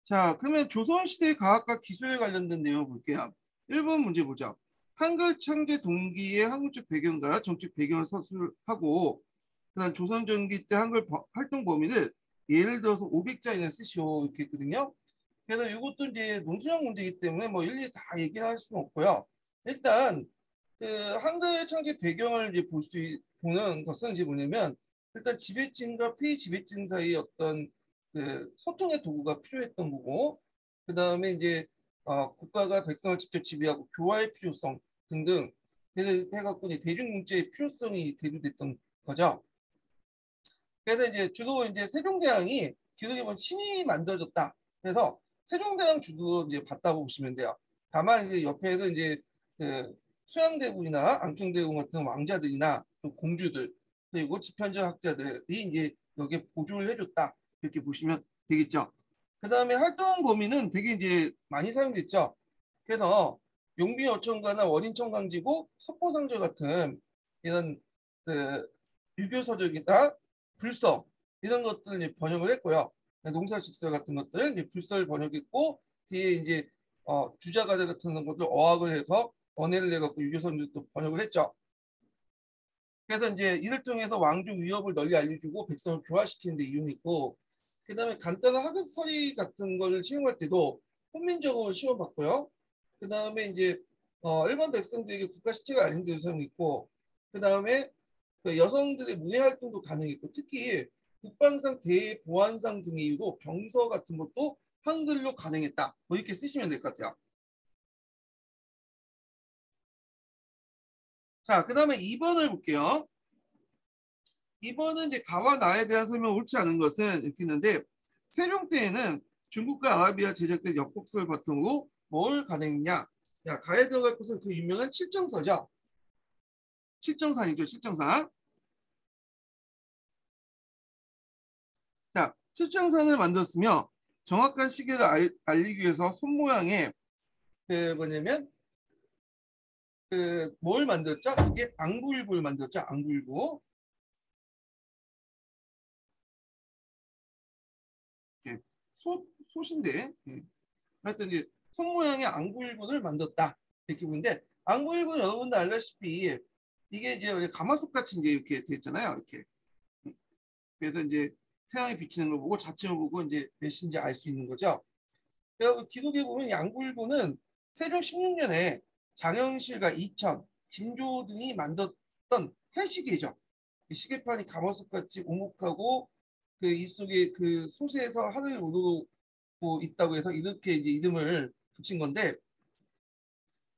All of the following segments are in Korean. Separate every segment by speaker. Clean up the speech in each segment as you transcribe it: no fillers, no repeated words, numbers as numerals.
Speaker 1: 자, 그러면 조선시대 과학과 기술에 관련된 내용 볼게요. 1번 문제 보죠. 한글 창제 동기의 한국적 배경과 정책 배경을 서술하고 그다음 조선 전기 때 한글 활동 범위를 예를 들어서 500자 이내 쓰시오 이렇게 했거든요. 그래서 이것도 이제 논술형 문제이기 때문에 뭐 일일이 다 얘기할 수는 없고요. 일단 그 한글 창제 배경을 이제 보는 것은 이제 뭐냐면 일단 지배층과 피지배층 사이의 어떤 그 소통의 도구가 필요했던 거고 그 다음에 이제 국가가 백성을 직접 지배하고 교화의 필요성 등등 해갖고 이제 대중문제의 필요성이 대두됐던 거죠. 그래서 이제 주로 이제 세종대왕이 기록에 보면 친히 만들어졌다. 그래서 세종대왕 주도 이제 봤다고 보시면 돼요. 다만 이제 옆에서 이제 그 수양대군이나 안경대군 같은 왕자들이나 또 공주들 그리고 지편적 학자들이 이제 여기에 보조를 해줬다. 이렇게 보시면 되겠죠. 그 다음에 활동 범위는 되게 이제 많이 사용됐죠. 그래서 용비어천가나 원인천강지고 석고상조 같은 이런 그 유교서적이나 불서 이런 것들 번역을 했고요. 농사직설 같은 것들 이제 불서를 번역했고 뒤에 이제 주자가들 같은 것들 어학을 해서 언해를 내갖고 유교선도 번역을 했죠. 그래서 이제 이를 통해서 왕조 위협을 널리 알려주고 백성을 교화시키는 데 이용했고 그다음에 간단한 학습서리 같은 걸 시험할 때도 훈민정음을 시험받고요. 그다음에 이제 일반 백성들에게 국가 시체가 아닌 데도 사용했고 그다음에 그 여성들의 문예 활동도 가능했고 특히 국방상 대보안상 등의 이유로 병서 같은 것도 한글로 가능했다. 뭐 이렇게 쓰시면 될 것 같아요. 자, 그다음에 2번을 볼게요. 2번은 이제 가와 나에 대한 설명 옳지 않은 것은 이렇게 있는데 세종 때에는 중국과 아라비아 제작된 역곡서를 바탕으로 뭘 가능했냐? 야, 가에 들어갈 것은 그 유명한 칠정서죠. 칠정산이죠, 칠정산. 자, 칠정산을 만들었으며 정확한 시계를 알리기 위해서 손 모양의 그 뭐냐면 그 뭘 만들었죠? 이게 앙부일보를 만들었죠. 앙부일보. 예, 소신데 하여튼 이제 손 모양의 앙부일보를 만들었다 이렇게 보는데 앙부일보는 여러분들 알다시피 이게 이제 가마솥 같이 이제 이렇게 돼 있잖아요. 이렇게 그래서 이제 태양이 비치는 걸 보고 자침을 보고 이제 몇인지 알 수 있는 거죠. 그래서 기록에 보면 양구일보는 세종 16년에 장영실과 이천, 김조 등이 만들었던 해시계죠. 시계판이 가마솥 같이 오목하고 그 이 속에 그 솥에서 하늘을 우러러고 있다고 해서 이렇게 이제 이름을 붙인 건데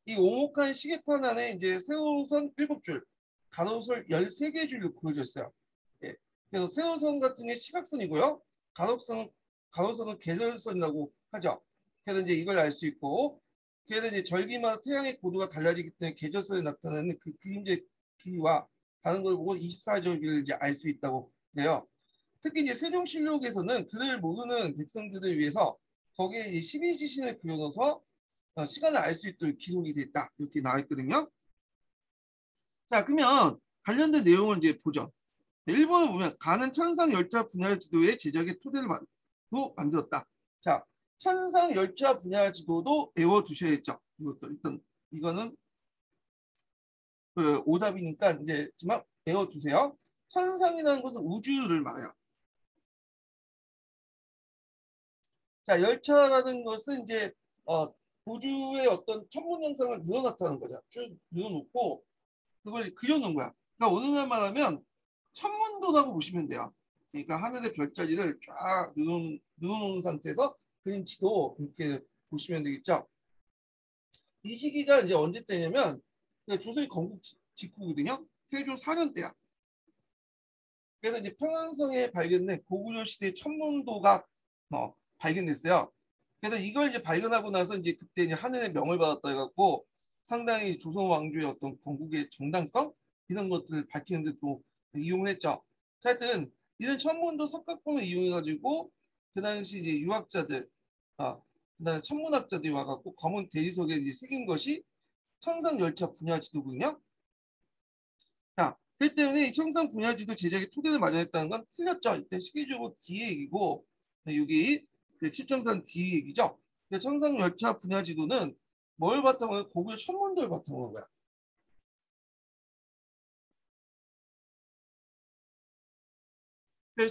Speaker 1: 이 오목한 시계판 안에 이제 세우선 7줄, 가로선 13개 줄로 그어져 있어요. 예. 그래서 세우선 같은 게 시각선이고요. 가로선은 계절선이라고 하죠. 그래서 이제 이걸 알 수 있고, 그래서 이제 절기마다 태양의 고도가 달라지기 때문에 계절선에 나타나는 그 그림자의 길이와 다른 걸 보고 24절기를 이제 알 수 있다고 해요. 특히 이제 세종실록에서는 그를 모르는 백성들을 위해서 거기에 12지신을 그려넣어서 시간을 알 수 있도록 기록이 됐다. 이렇게 나와 있거든요. 자, 그러면 관련된 내용을 이제 보죠. 1번을 보면 가는 천상 열차 분야 지도의 제작의 토대를 만들었다. 자, 천상 열차 분야 지도도 외워두셔야겠죠. 이것도 일단 이거는 그 오답이니까 이제지만 외워두세요. 천상이라는 것은 우주를 말해요. 자, 열차라는 것은 이제 우주의 어떤 천문 영상을 늘어났다는 거죠. 쭉 늘어놓고 그걸 그려놓은 거야. 그러니까 어느 날 말하면 천문도라고 보시면 돼요. 그러니까 하늘의 별자리를 쫙 늘어놓은 상태에서 그림치도 이렇게 보시면 되겠죠. 이 시기가 이제 언제 때냐면 조선이 건국 직후거든요. 태조 4년 때야. 그래서 이제 평안성에 발견된 고구려 시대 천문도가 발견됐어요. 그래서 이걸 이제 발견하고 나서 이제 그때 이제 하늘의 명을 받았다 해갖고 상당히 조선 왕조의 어떤 건국의 정당성 이런 것들을 밝히는 데 또 이용을 했죠. 하여튼 이런 천문도 석각본을 이용해가지고 그 당시 이제 유학자들, 그다음에 천문학자들이 와갖고 검은 대리석에 이제 새긴 것이 천상열차 분야 지도군요. 자, 그렇기 때문에 이 청산 분야지도 제작의 토대를 마련했다는 건 틀렸죠. 일단 시기적으로 뒤에 얘기고 여기 칠정산 D 얘기죠. 청산열차 분야지도는 뭘 바탕으로 해? 고구려 천문도를 바탕으로 한 거야.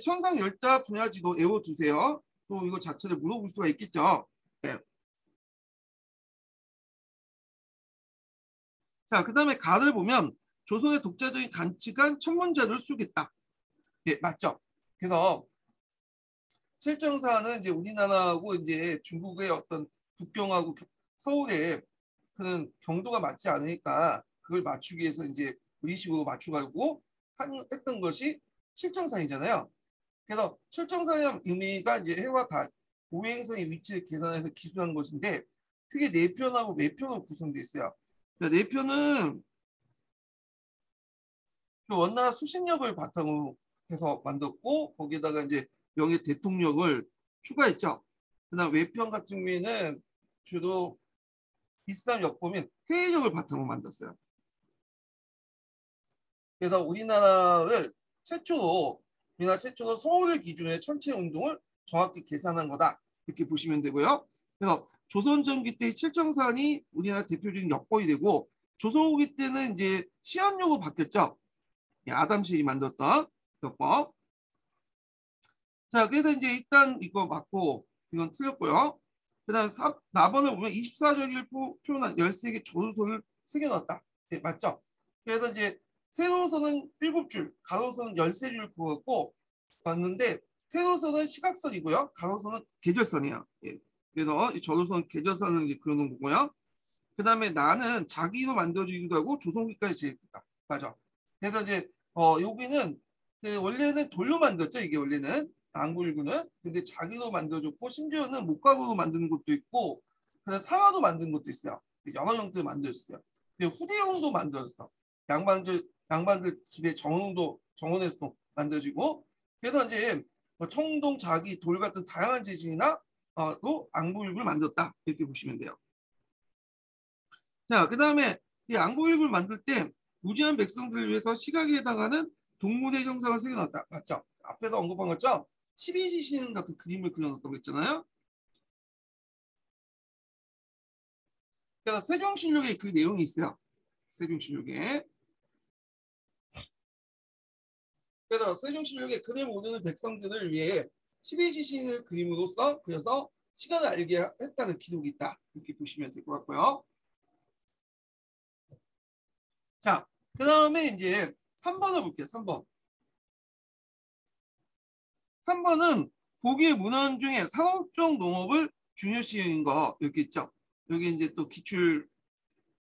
Speaker 1: 천상열차 분야지도 외워두세요. 또 이거 자체를 물어볼 수가 있겠죠. 네. 자, 그 다음에 가를 보면 조선의 독자적인 단칙한 천문자료를 쓰겠다. 네, 맞죠. 그래서 칠정사는 이제 우리나라하고 이제 중국의 어떤 북경하고 서울의 그런 경도가 맞지 않으니까 그걸 맞추기 위해서 이제 의식으로 맞춰가지고 했던 것이 칠정산이잖아요. 그래서 칠정산의 의미가 이제 해와 달, 오행성의 위치를 계산해서 기술한 것인데 크게 네 편하고 네 편으로 구성되어 있어요. 네 편은 그 원나라 수신력을 바탕으로 해서 만들었고 거기에다가 이제 명예 대통령을 추가했죠. 그다음 외편 같은 경우에는 주로 비싼 역법인 회의력을 바탕으로 만들었어요. 그래서 우리나라 최초로 서울을 기준으로 해 천체 운동을 정확히 계산한 거다. 이렇게 보시면 되고요. 그래서 조선 전기 때 칠정산이 우리나라 대표적인 역법이 되고 조선 후기 때는 이제 시험용으로 바뀌었죠. 아담실이 만들었던 역법. 자, 그래서 이제 일단 이거 맞고 이건 틀렸고요. 그다음 4번을 보면 24절기를 표현한 13개 조수선을 새겨놨다. 네, 맞죠? 그래서 이제 세로선은 7줄, 가로선은 13줄 그었고 맞는데 세로선은 시각선이고요. 가로선은 계절선이에요. 예. 그래서 이 조수선 계절선을 이제 그려놓은 거고요. 그다음에 나는 자기로 만들어지기도 하고 조선기까지 제했다. 맞아. 그래서 이제 여기는 그 원래는 돌로 만들었죠. 이게 원래는 안구일구는. 근데 자기로 만들어줬고 심지어는 목각으로 만드는 것도 있고 그래서 상하도 만든 것도 있어요. 여러 형태를 만들었어요. 후대형도 만들었어. 양반들 집에 정원에서도 만들어지고 그래서 이제 청동, 자기, 돌 같은 다양한 재질이나 또 안구일구를 만들었다. 이렇게 보시면 돼요. 자, 그 다음에 이 안구일구를 만들 때 무지한 백성들을 위해서 시각에 해당하는 동물의 형상을 새겨놨다. 맞죠? 앞에서 언급한 것처럼 12지신 같은 그림을 그려놨다고 했잖아요. 그래서 세종실록에 그 내용이 있어요. 세종실록에. 그래서 세종실록에 그림 모르는 백성들을 위해 12지신을 그림으로써 그래서 시간을 알게 했다는 기록이 있다. 이렇게 보시면 될 것 같고요. 자, 그 다음에 이제 3번을 볼게요. 3번. 3번은 보기의 문헌 중에 상업적 농업을 중요시한 거 이렇게 있죠. 여기 이제 또 기출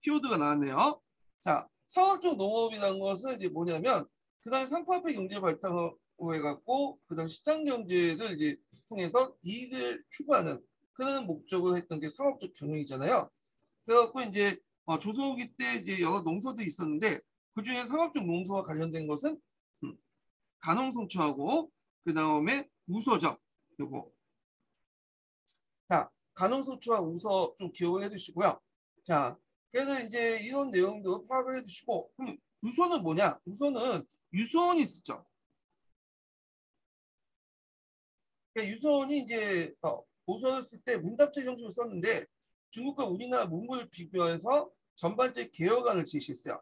Speaker 1: 키워드가 나왔네요. 자, 상업적 농업이라는 것은 이제 뭐냐면 그다음 상품화폐 경제 발달을 해갖고 그다음 시장 경제를 이제 통해서 이익을 추구하는 그런 목적을 했던 게 상업적 경영이잖아요. 그래갖고 이제 조선 후기 때 이제 여러 농서들이 있었는데 그 중에 상업적 농서와 관련된 것은 간홍송초하고 그 다음에 우서죠. 요거. 자, 간홍송초와 우서 좀 기억을 해두시고요. 자, 그래서 이제 이런 내용도 파악을 해두시고, 우서는 뭐냐? 우서는 유서원이 있었죠. 그러니까 유서원이 이제 도서를 쓸 때 문답체 형식을 썼는데 중국과 우리나라 문물 비교해서 전반적 개혁안을 제시했어요.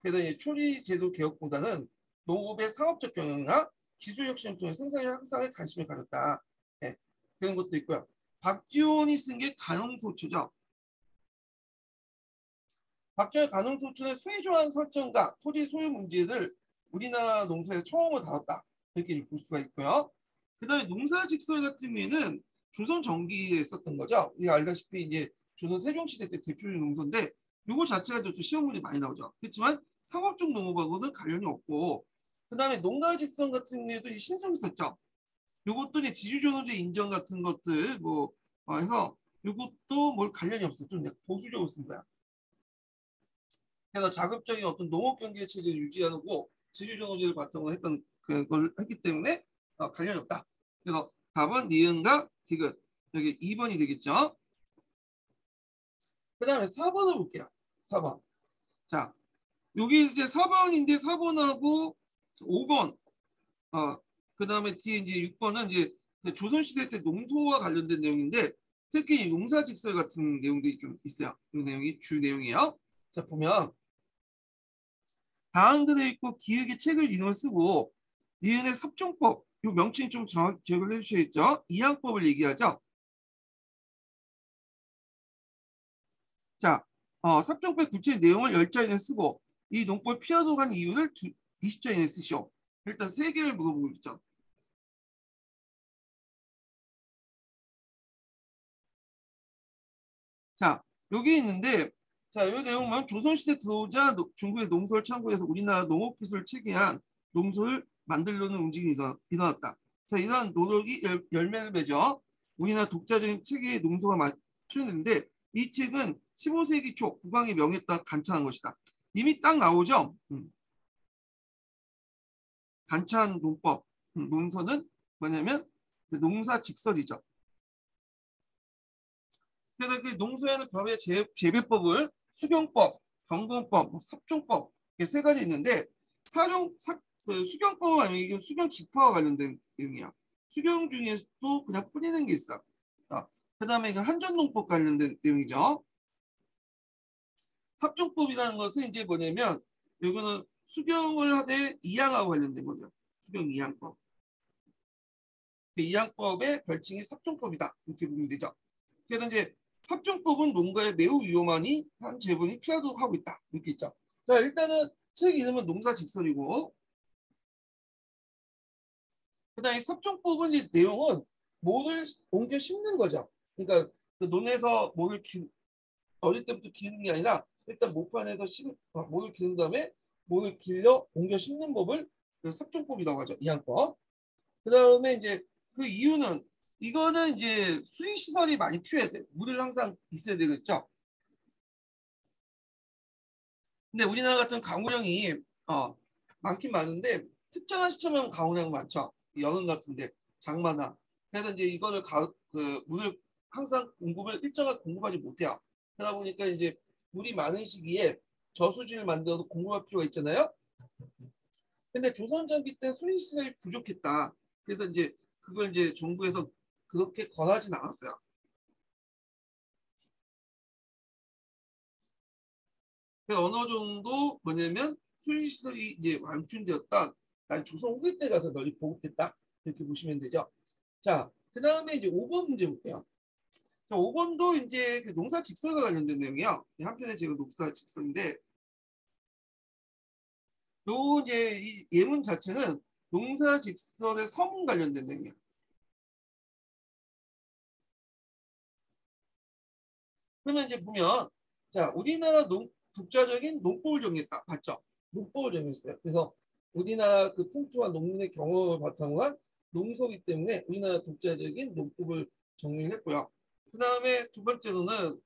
Speaker 1: 그래서 이제 초리 제도 개혁보다는 농업의 상업적 경영이나 기술 혁신을 통해 생산의 향상에 관심을 가졌다. 네, 그런 것도 있고요. 박지원이 쓴 게 간홍소초죠. 박지원의 간홍소초는 수의조항 설정과 토지 소유 문제를 우리나라 농사에서 처음으로 다뤘다. 이렇게 볼 수가 있고요. 그 다음에 농사직설 같은 경우에는 조선 전기에 썼던 거죠. 우리가 알다시피 이제 조선 세종시대 때 대표적인 농사인데 이거 자체가 또 시험 문제 많이 나오죠. 그렇지만 상업적 농업하고는 관련이 없고 그 다음에 농가집성 같은 경우에도 신성이 있었죠. 요것도 이제 지주조노제 인정 같은 것들 뭐 해서 요것도 뭘 관련이 없어. 좀 보수적으로 쓴 거야. 그래서 자급적인 어떤 농업 경제 체제를 유지하고 지주조노제를 바탕으로 했던 그걸 했기 때문에 관련이 없다. 그래서 답은 니은과 디귿 여기 2번이 되겠죠. 그 다음에 4번을 볼게요. 4번. 자, 여기 이제 4번인데 4번하고 5번 그 다음에 뒤에 이제 6번은 이제 그 조선시대 때 농소와 관련된 내용인데 특히 이 농사직설 같은 내용들이 좀 있어요. 이 내용이 주 내용이에요. 자 보면 다한글에 있고 기역의 책을 이름을 쓰고 니은의 삽종법 이 명칭 좀 정확히 기억을 해주셔야겠죠. 이항법을 얘기하죠. 자, 삽종법의 구체 내용을 10자 이내 쓰고 이 농법을 피하도록 한 이유를 20자 이내 쓰시오. 일단 세 개를 물어보고 있죠. 자, 여기 있는데 자, 이 내용은 조선시대 들어오자 중국의 농소를 창구해서 우리나라 농업기술을 체계한 농소를 만들려는 움직임이 일어났다. 자, 이러한 노력이 열매를 맺어 우리나라 독자적인 체계의 농소가 출현했는데 이 책은 15세기 초 국왕의 명에 따라 간찬한 것이다. 이미 딱 나오죠. 간찬 농법. 농서는 뭐냐면 농사 직설이죠. 그래서 그 농소에는 법의 재배법을 수경법, 경금법, 삽종법 이렇게 세 가지 있는데 그 수경법은 아니고 수경 지파와 관련된 내용이야. 수경 중에서도 그냥 뿌리는 게 있어. 그다음에 한전농법 관련된 내용이죠. 삽종법이라는 것은 이제 뭐냐면 이거는 수경을 하되 이양하고 관련된 거죠. 수경 이양법. 그 이양법의 별칭이 삽종법이다. 이렇게 보면 되죠. 그래서 이제 삽종법은 농가에 매우 위험하니 한 제본이 피하도록 하고 있다. 이렇게 있죠. 자, 일단은 책 이름은 농사직설이고 그다음에 삽종법은 이 내용은 모를 옮겨 심는 거죠. 그러니까 그 논에서 모를 어릴 때부터 기르는 게 아니라 일단 모판에서 모를 기른 다음에 모를 길러 옮겨 심는 법을 그 삽종법이라고 하죠. 이항법. 그다음에 이제 그 이유는 이거는 이제 수익 시설이 많이 필요해야 돼. 물을 항상 있어야 되겠죠. 근데 우리나라 같은 강우량이 많긴 많은데 특정한 시점에는 강우량 많죠. 여름 같은데 장마나. 그래서 이제 이거를 그 물을 항상 일정하게 공급하지 못해요. 그러다 보니까 이제 물이 많은 시기에 저수지를 만들어서 공급할 필요가 있잖아요. 근데 조선 전기 때 수입 시설이 부족했다. 그래서 이제 그걸 이제 정부에서 그렇게 권하진 않았어요. 그래서 어느 정도 뭐냐면 수입 시설이 이제 완충되었다. 난 조선 후기 때 가서 널리 보급됐다. 이렇게 보시면 되죠. 자, 그 다음에 이제 5번 문제 볼게요. 자, 5번도 이제 그 농사 직설과 관련된 내용이에요. 한편에 제가 농사 직설인데 요 이제 이 예문 자체는 농사 직설의 서문 관련된 내용이야. 그러면 이제 보면 자 우리나라 독자적인 농법을 정했다. 봤죠? 농법을 정했어요. 그래서 우리나라 그 풍토와 농민의 경험을 바탕으로 한 농소이기 때문에 우리나라 독자적인 농법을 정리했고요. 그 다음에 두 번째로는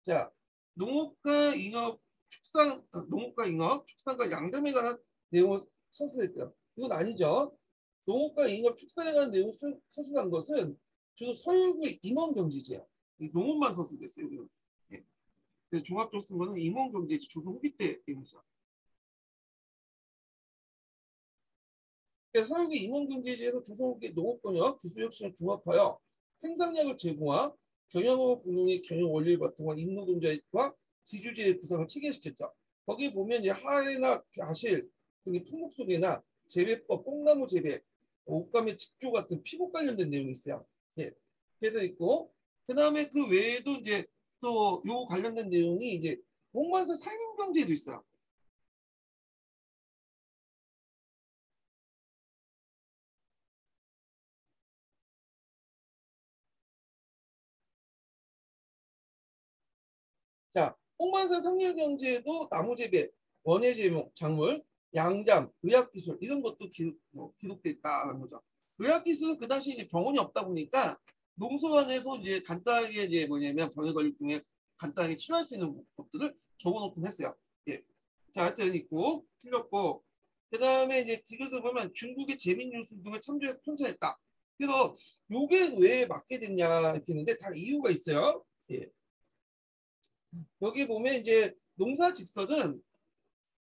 Speaker 1: 자 농업과 잉업 농업과 잉업 축산과 양담에 관한 내용을 서술했대요. 이건 아니죠. 농업과 잉업 축산에 관한 내용을 서술한 것은 주로 서유구의 임원경지제요. 농업만 서술됐어요. 예. 종합적으로 쓴 거는 임원경제지 조선 후기 때 내용이죠. 서유기 임원경제지에서 조선 후기 농업권역 기술 혁신을 종합하여 생산량을 제공한 경영업 운용의 경영 원리를 바탕한 임노동자와 지주제의 구성을 체계시켰죠. 거기 보면 이제 하해나 가실 등의 품목 소개나 재배법, 뽕나무 재배, 옷감의 직조 같은 피복 관련된 내용이 있어요. 예. 그래서 있고 그 다음에 그 외에도 이제 또 요 관련된 내용이 이제 목만사 산림 경제도 있어요. 자, 홍만사 상류 경제에도 나무 재배, 원예 제목, 작물, 양잠, 의학 기술 이런 것도 기록돼 있다는 거죠. 의학 기술은 그 당시 이제 병원이 없다 보니까 농소안에서 이제 간단하게 이제 뭐냐면 병에 걸릴 경우에 간단하게 치료할 수 있는 것들을 적어놓긴 했어요. 예. 자, 하여튼 있고 틀렸고 그다음에 이제 뒤에서 보면 중국의 재민 뉴스 등을 참조해서 편찬했다. 그래서 요게 왜 맞게 됐냐 이렇게 했는데 다 이유가 있어요. 예. 여기 보면 이제 농사 직설은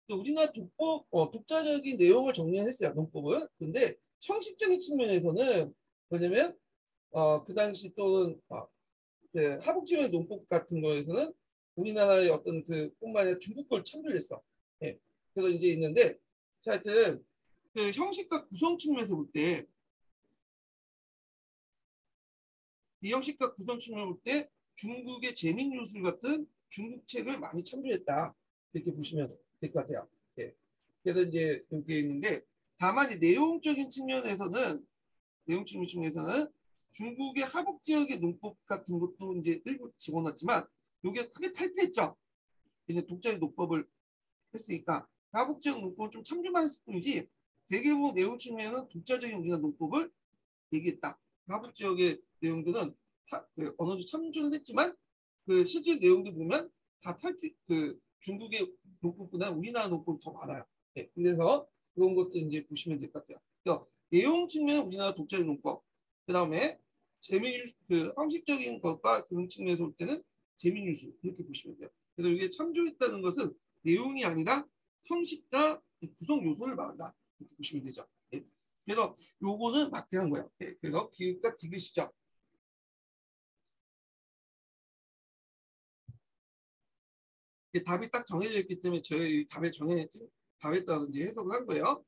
Speaker 1: 우리나라 독자적인 내용을 정리했어요. 농법은. 근데 형식적인 측면에서는 뭐냐면 그 당시 또는 그 하북지역의 농법 같은 거에서는 우리나라의 어떤 그 뿐만 아니라 중국 걸 참조를 했어. 예. 그래서 이제 있는데, 자, 하여튼 그 형식과 구성 측면에서 볼 때, 이 형식과 구성 측면을 볼 때 중국의 제민유술 같은 중국 책을 많이 참조했다. 이렇게 보시면 될 것 같아요. 예. 그래서 이제 여기 있는데, 다만 이 내용적인 측면에서는 중국의 하북 지역의 농법 같은 것도 이제 일부 집어넣었지만, 이게 크게 탈피했죠. 이제 독자적 농법을 했으니까 하북 지역 농법을 좀 참조만 했을 뿐이지, 대규모 내용 측면에는 독자적인 우리나라 농법을 얘기했다. 하북 지역의 내용들은 그 어느 정도 참조를 했지만, 그 실제 내용들 보면 다 탈피, 그 중국의 농법보다 우리나라 농법이 더 많아요. 네, 그래서 그런 것도 이제 보시면 될 것 같아요. 그래서 내용 측면 우리나라 독자적 농법, 그 다음에 재미 그 형식적인 것과 그런 측면에서 볼 때는 재미뉴스 이렇게 보시면 돼요. 그래서 이게 참조했다는 것은 내용이 아니라 형식과 구성 요소를 말한다 이렇게 보시면 되죠. 네. 그래서 요거는 맞게 한 거예요. 네. 그래서 기획과 디귿이죠. 답이 딱 정해져 있기 때문에 저희 답에 정해진 답에 따라서 이제 해석을 한 거예요.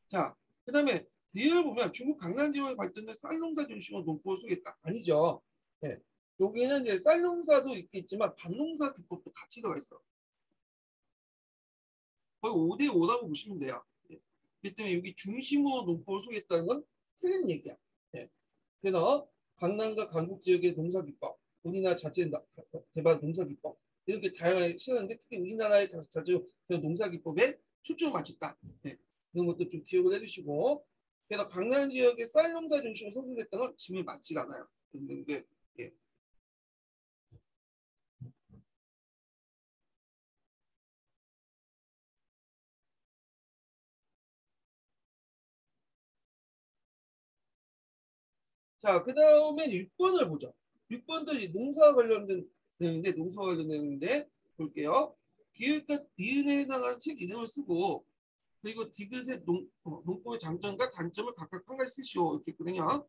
Speaker 1: 자, 그다음에 리을 보면 중국 강남 지역에 발전된 쌀농사 중심으로 농법을 소개했다. 아니죠. 예. 여기는 이제 쌀농사도 있겠지만 밭농사 기법도 같이 들어가 있어. 거의 5대 5라고 보시면 돼요. 예. 그렇기 때문에 여기 중심으로 농법을 소개했다는 건 틀린 얘기야. 예. 그래서 강남과 강북 지역의 농사 기법, 우리나라 자체 개발 농사 기법 이렇게 다양하게 실었는데 특히 우리나라의 자체 농사 기법에 초점을 맞췄다. 네. 이런 것도 좀 기억을 해주시고 그래서 강남 지역의 쌀 농사 중심으로 선택했던 건 지금이 맞지가 않아요. 게 예. 자, 그 다음에 6번을 보죠. 6번도 농사와 관련된 내용인데 농사와 관련된 내용인데 볼게요. 기획과 니은에 해당하는 책 이름을 쓰고 그리고 디귿의 농법의 장점과 단점을 각각 한 가지 쓰시오 이렇게 있거든요.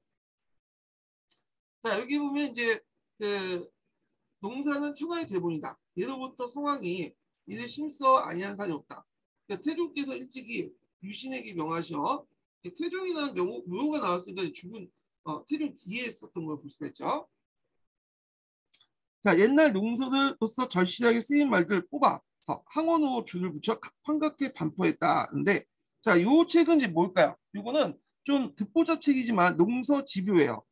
Speaker 1: 자 여기 보면 이제 그 농사는 천하의 대본이다. 예로부터 성왕이 이를 심써 아니한 사람이 없다. 그러니까 태종께서 일찍이 유신에게 명하셔. 태종이라는 묘가 나왔으니까 죽은 태종 뒤에 썼던 걸 볼 수가 있죠. 자 옛날 농서들로서 절실하게 쓰인 말들 뽑아 항원으로 줄을 붙여 환각해 반포했다는데 자, 요 책은 이제 뭘까요? 요거는 좀 듣보잡 책이지만 농서집요예요.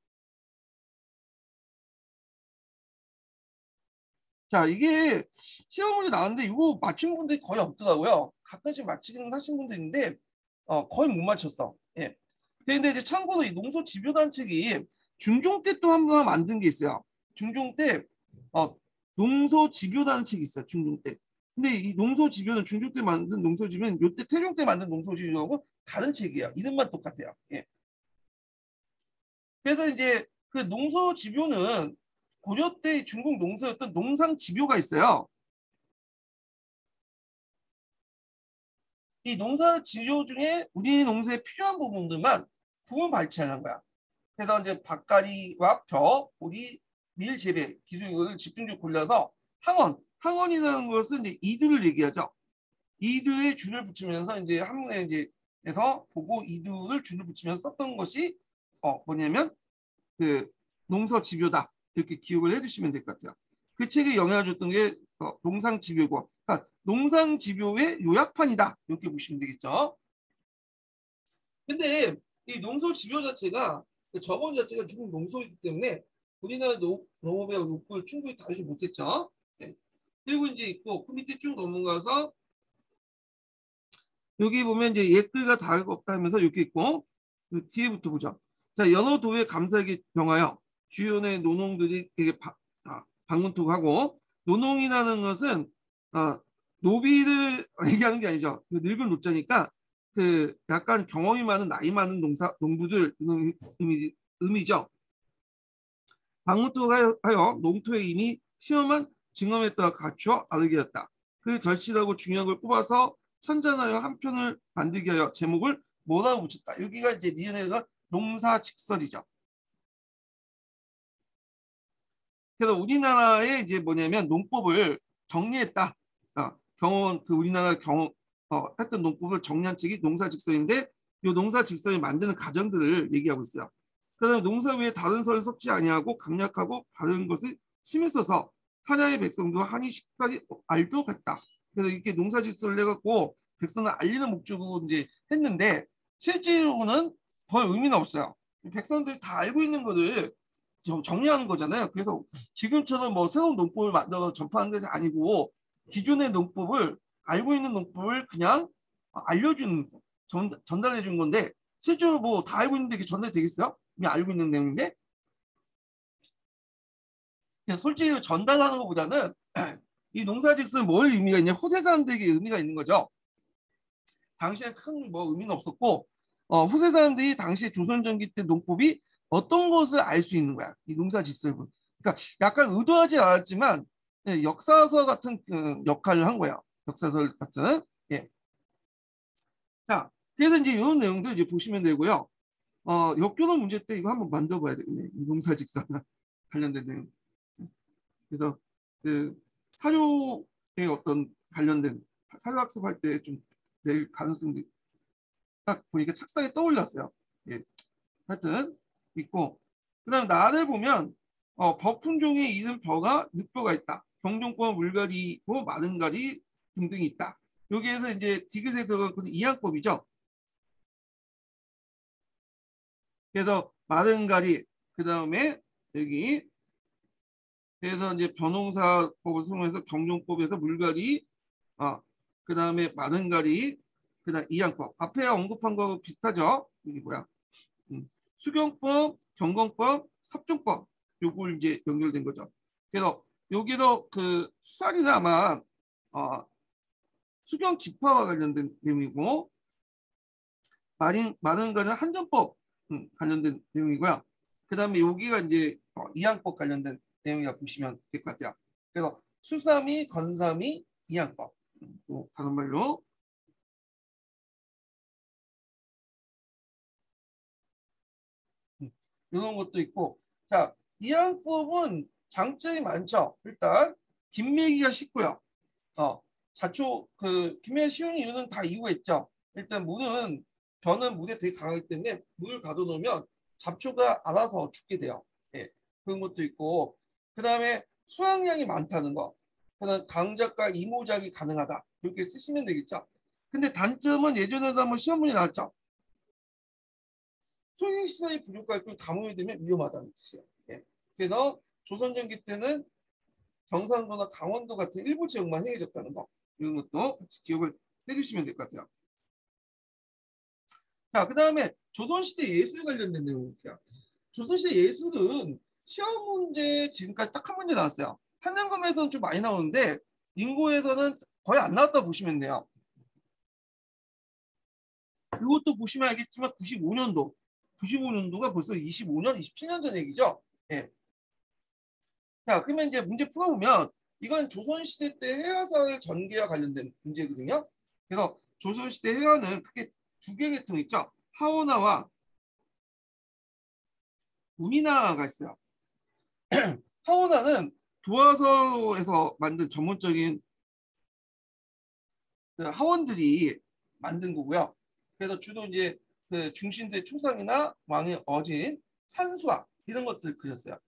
Speaker 1: 자, 이게 시험 문제 나왔는데 이거 맞춘 분들이 거의 없더라고요. 가끔씩 맞히기는 하신 분도 있는데 거의 못 맞췄어. 예. 근데 이제 참고로 이 농서집요단 책이 중종 때 또 한 번 만든 게 있어요. 중종 때 어, 농서집요라는 책이 있어요. 중종 때. 근데 이 농서집요는 중종 때 만든 농서집요는 요때 태종 때 만든 농서집요하고 다른 책이에요. 이름만 똑같아요. 예. 그래서 이제 그 농서집요는 고려 때 중국 농서였던 농상집요가 있어요. 이 농사지효 중에 우리 농사에 필요한 부분들만 부분 발췌하는 거야. 그래서 이제 밭갈이와 벼, 보리, 밀 재배 기술을 집중적으로 골라서 항원이라는 것은 이제 이두를 얘기하죠. 이두에 줄을 붙이면서 이제 한문에 이제 해서 보고 이두를 줄을 붙이면서 썼던 것이 뭐냐면 그 농서집요다 이렇게 기억을 해주시면 될 것 같아요. 그 책에 영향을 줬던 게 농상집요고, 그러니까 농상집요의 요약판이다 이렇게 보시면 되겠죠. 근데 이 농서집요 자체가 그 저번 자체가 중국 농서이기 때문에 우리나라 농업의 욕구를 충분히 다루지 못했죠. 네. 그리고 이제 있고 그 밑에 쭉 넘어가서 여기 보면 이제 옛글과 다를 거 없다 하면서 이렇게 있고 그 뒤에부터 보죠. 자, 여러 도의 감사에게 병하여 주연의 노농들이 방문 투구하고 노농이라는 것은 노비를 얘기하는 게 아니죠. 그 늙은 노자니까 그 약간 경험이 많은 나이 많은 농부들 의미죠. 방문 투구하여 농토의 이미 시험한 증언에 따라 갖추어 알게 되었다. 그 절실하고 중요한 걸 뽑아서 천전하여 한 편을 만들게 하여 제목을 뭐라고 붙였다. 여기가 이제 니은에서 농사직설이죠. 그래서 우리나라의 이제 뭐냐면 농법을 정리했다. 경원 그 우리나라 경험 했던 농법을 정리한 책이 농사직설인데 이 농사직설이 만드는 과정들을 얘기하고 있어요. 그다음에 농사 외에 다른 설을 섭지 아니하고 강약하고 바른 것을 심히 써서 사자의 백성도 한이 식까지 알도 같다. 그래서 이렇게 농사직설을 해갖고 백성을 알리는 목적으로 이제 했는데 실제로는 별 의미는 없어요. 백성들이 다 알고 있는 거를 정리하는 거잖아요. 그래서 지금처럼 뭐 새로운 농법을 만들어 전파하는 것이 아니고 기존의 농법을 알고 있는 농법을 그냥 알려주는 전달해 준 건데 실제로 뭐 다 알고 있는데 이게 전달이 되겠어요? 그냥 알고 있는 내용인데 솔직히 전달하는 것보다는 이 농사직설은 뭘 의미가 있냐 후세 사람들에게 의미가 있는 거죠. 당시에 큰 뭐 의미는 없었고 후세 사람들이 당시에 조선전기 때 농법이 어떤 것을 알 수 있는 거야. 이 농사직설은. 그러니까 약간 의도하지 않았지만 역사서 같은 역할을 한 거야. 역사서 같은. 예. 자, 그래서 이제 이런 내용도 이제 보시면 되고요. 역교도 문제 때 이거 한번 만들어봐야 되겠네. 이 농사직설 관련된 내용. 그래서 그 사료의 어떤 관련된 사료학습할 때 좀 낼 가능성도 딱 보니까 착상에 떠올랐어요. 예. 하여튼 있고 그다음 나를 보면 버품종의 이름 벼가 늑벼가 있다. 경종법 물갈이고 마른갈이 등등이 있다. 여기에서 이제 디귿에 들어간 것은 이양법이죠. 그래서 마른갈이 그다음에 여기 그래서 이제 벼농사법을 사용해서 경종법에서 물갈이 그다음에 마른갈이 그다음 이양법 앞에 언급한 거 비슷하죠. 이게 뭐야? 수경법, 경공법, 섭종법 요걸 이제 연결된 거죠. 그래서 여기도 그 수살이는 아마 수경 집화와 관련된 내용이고 마른가는 한전법 관련된 내용이고요. 그 다음에 여기가 이제 이양법 관련된 내용이라고 보시면 될 것 같아요. 그래서 수삼이, 건삼이, 이양법 또 다른 말로 이런 것도 있고 자 이양법은 장점이 많죠. 일단 김매기가 쉽고요. 자초 그 김매기 쉬운 이유는 다 이유가 있죠. 일단 물은 벼는 물에 되게 강하기 때문에 물을 가둬놓으면 잡초가 알아서 죽게 돼요. 예, 그런 것도 있고 그 다음에 수확량이 많다는 거. 그다음 강작과 이모작이 가능하다. 이렇게 쓰시면 되겠죠. 근데 단점은 예전에도 한번 시험 문제 나왔죠. 소유 시설이 부족할 걸 가뭄이 되면 위험하다는 뜻이에요. 예. 그래서 조선전기 때는 경상도나 강원도 같은 일부 지역만 해해졌다는 거. 이런 것도 같이 기억을 해주시면 될 것 같아요. 자, 그 다음에 조선시대 예술 관련된 내용입니다. 조선시대 예술은 시험 문제 지금까지 딱 한 문제 나왔어요. 한양검에서는 좀 많이 나오는데 인고에서는 거의 안 나왔다고 보시면 돼요. 이것도 보시면 알겠지만 95년도가 벌써 25년, 27년 전 얘기죠. 예. 자, 그러면 이제 문제 풀어보면 이건 조선시대 때 해화사의 전개와 관련된 문제거든요. 그래서 조선시대 해화는 크게 두 개의 계통 있죠. 하원화와 운인화가 있어요. 하원화는 도화서에서 만든 전문적인 그 하원들이 만든 거고요. 그래서 주로 이제 그 중신대 초상이나 왕의 어진, 산수화 이런 것들 그렸어요.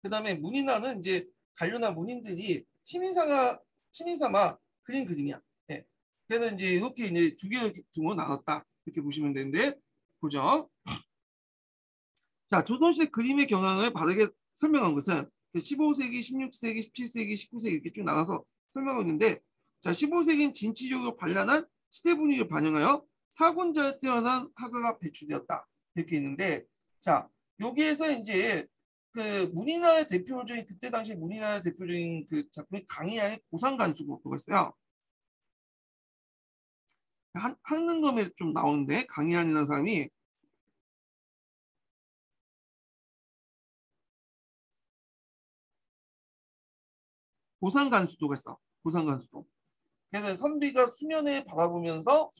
Speaker 1: 그 다음에 문인화는 이제 관련한 문인들이 취미삼아 그린 그림이야. 예. 그래서 이제 이렇게 이제 두 개의 계통으로 나눴다. 이렇게 보시면 되는데, 보죠. 자, 조선시대 그림의 경향을 바르게 설명한 것은 15세기, 16세기, 17세기, 19세기 이렇게 쭉 나눠서 설명하고 있는데, 자, 15세기는 진취적으로 발랄한 시대 분위기를 반영하여 사군자에 태어난 화가가 배출되었다. 이렇게 있는데, 자, 여기에서 이제 그 문인화의 대표적인 그때 당시 문인화의 대표적인 그 작품이 강희양의 고상간수고가 있어요. 한능검에 좀 나오는데 강희양이라는 사람이 고상간수도가 있어. 고상간수도. 그래서 선비가 수면을 바라보면서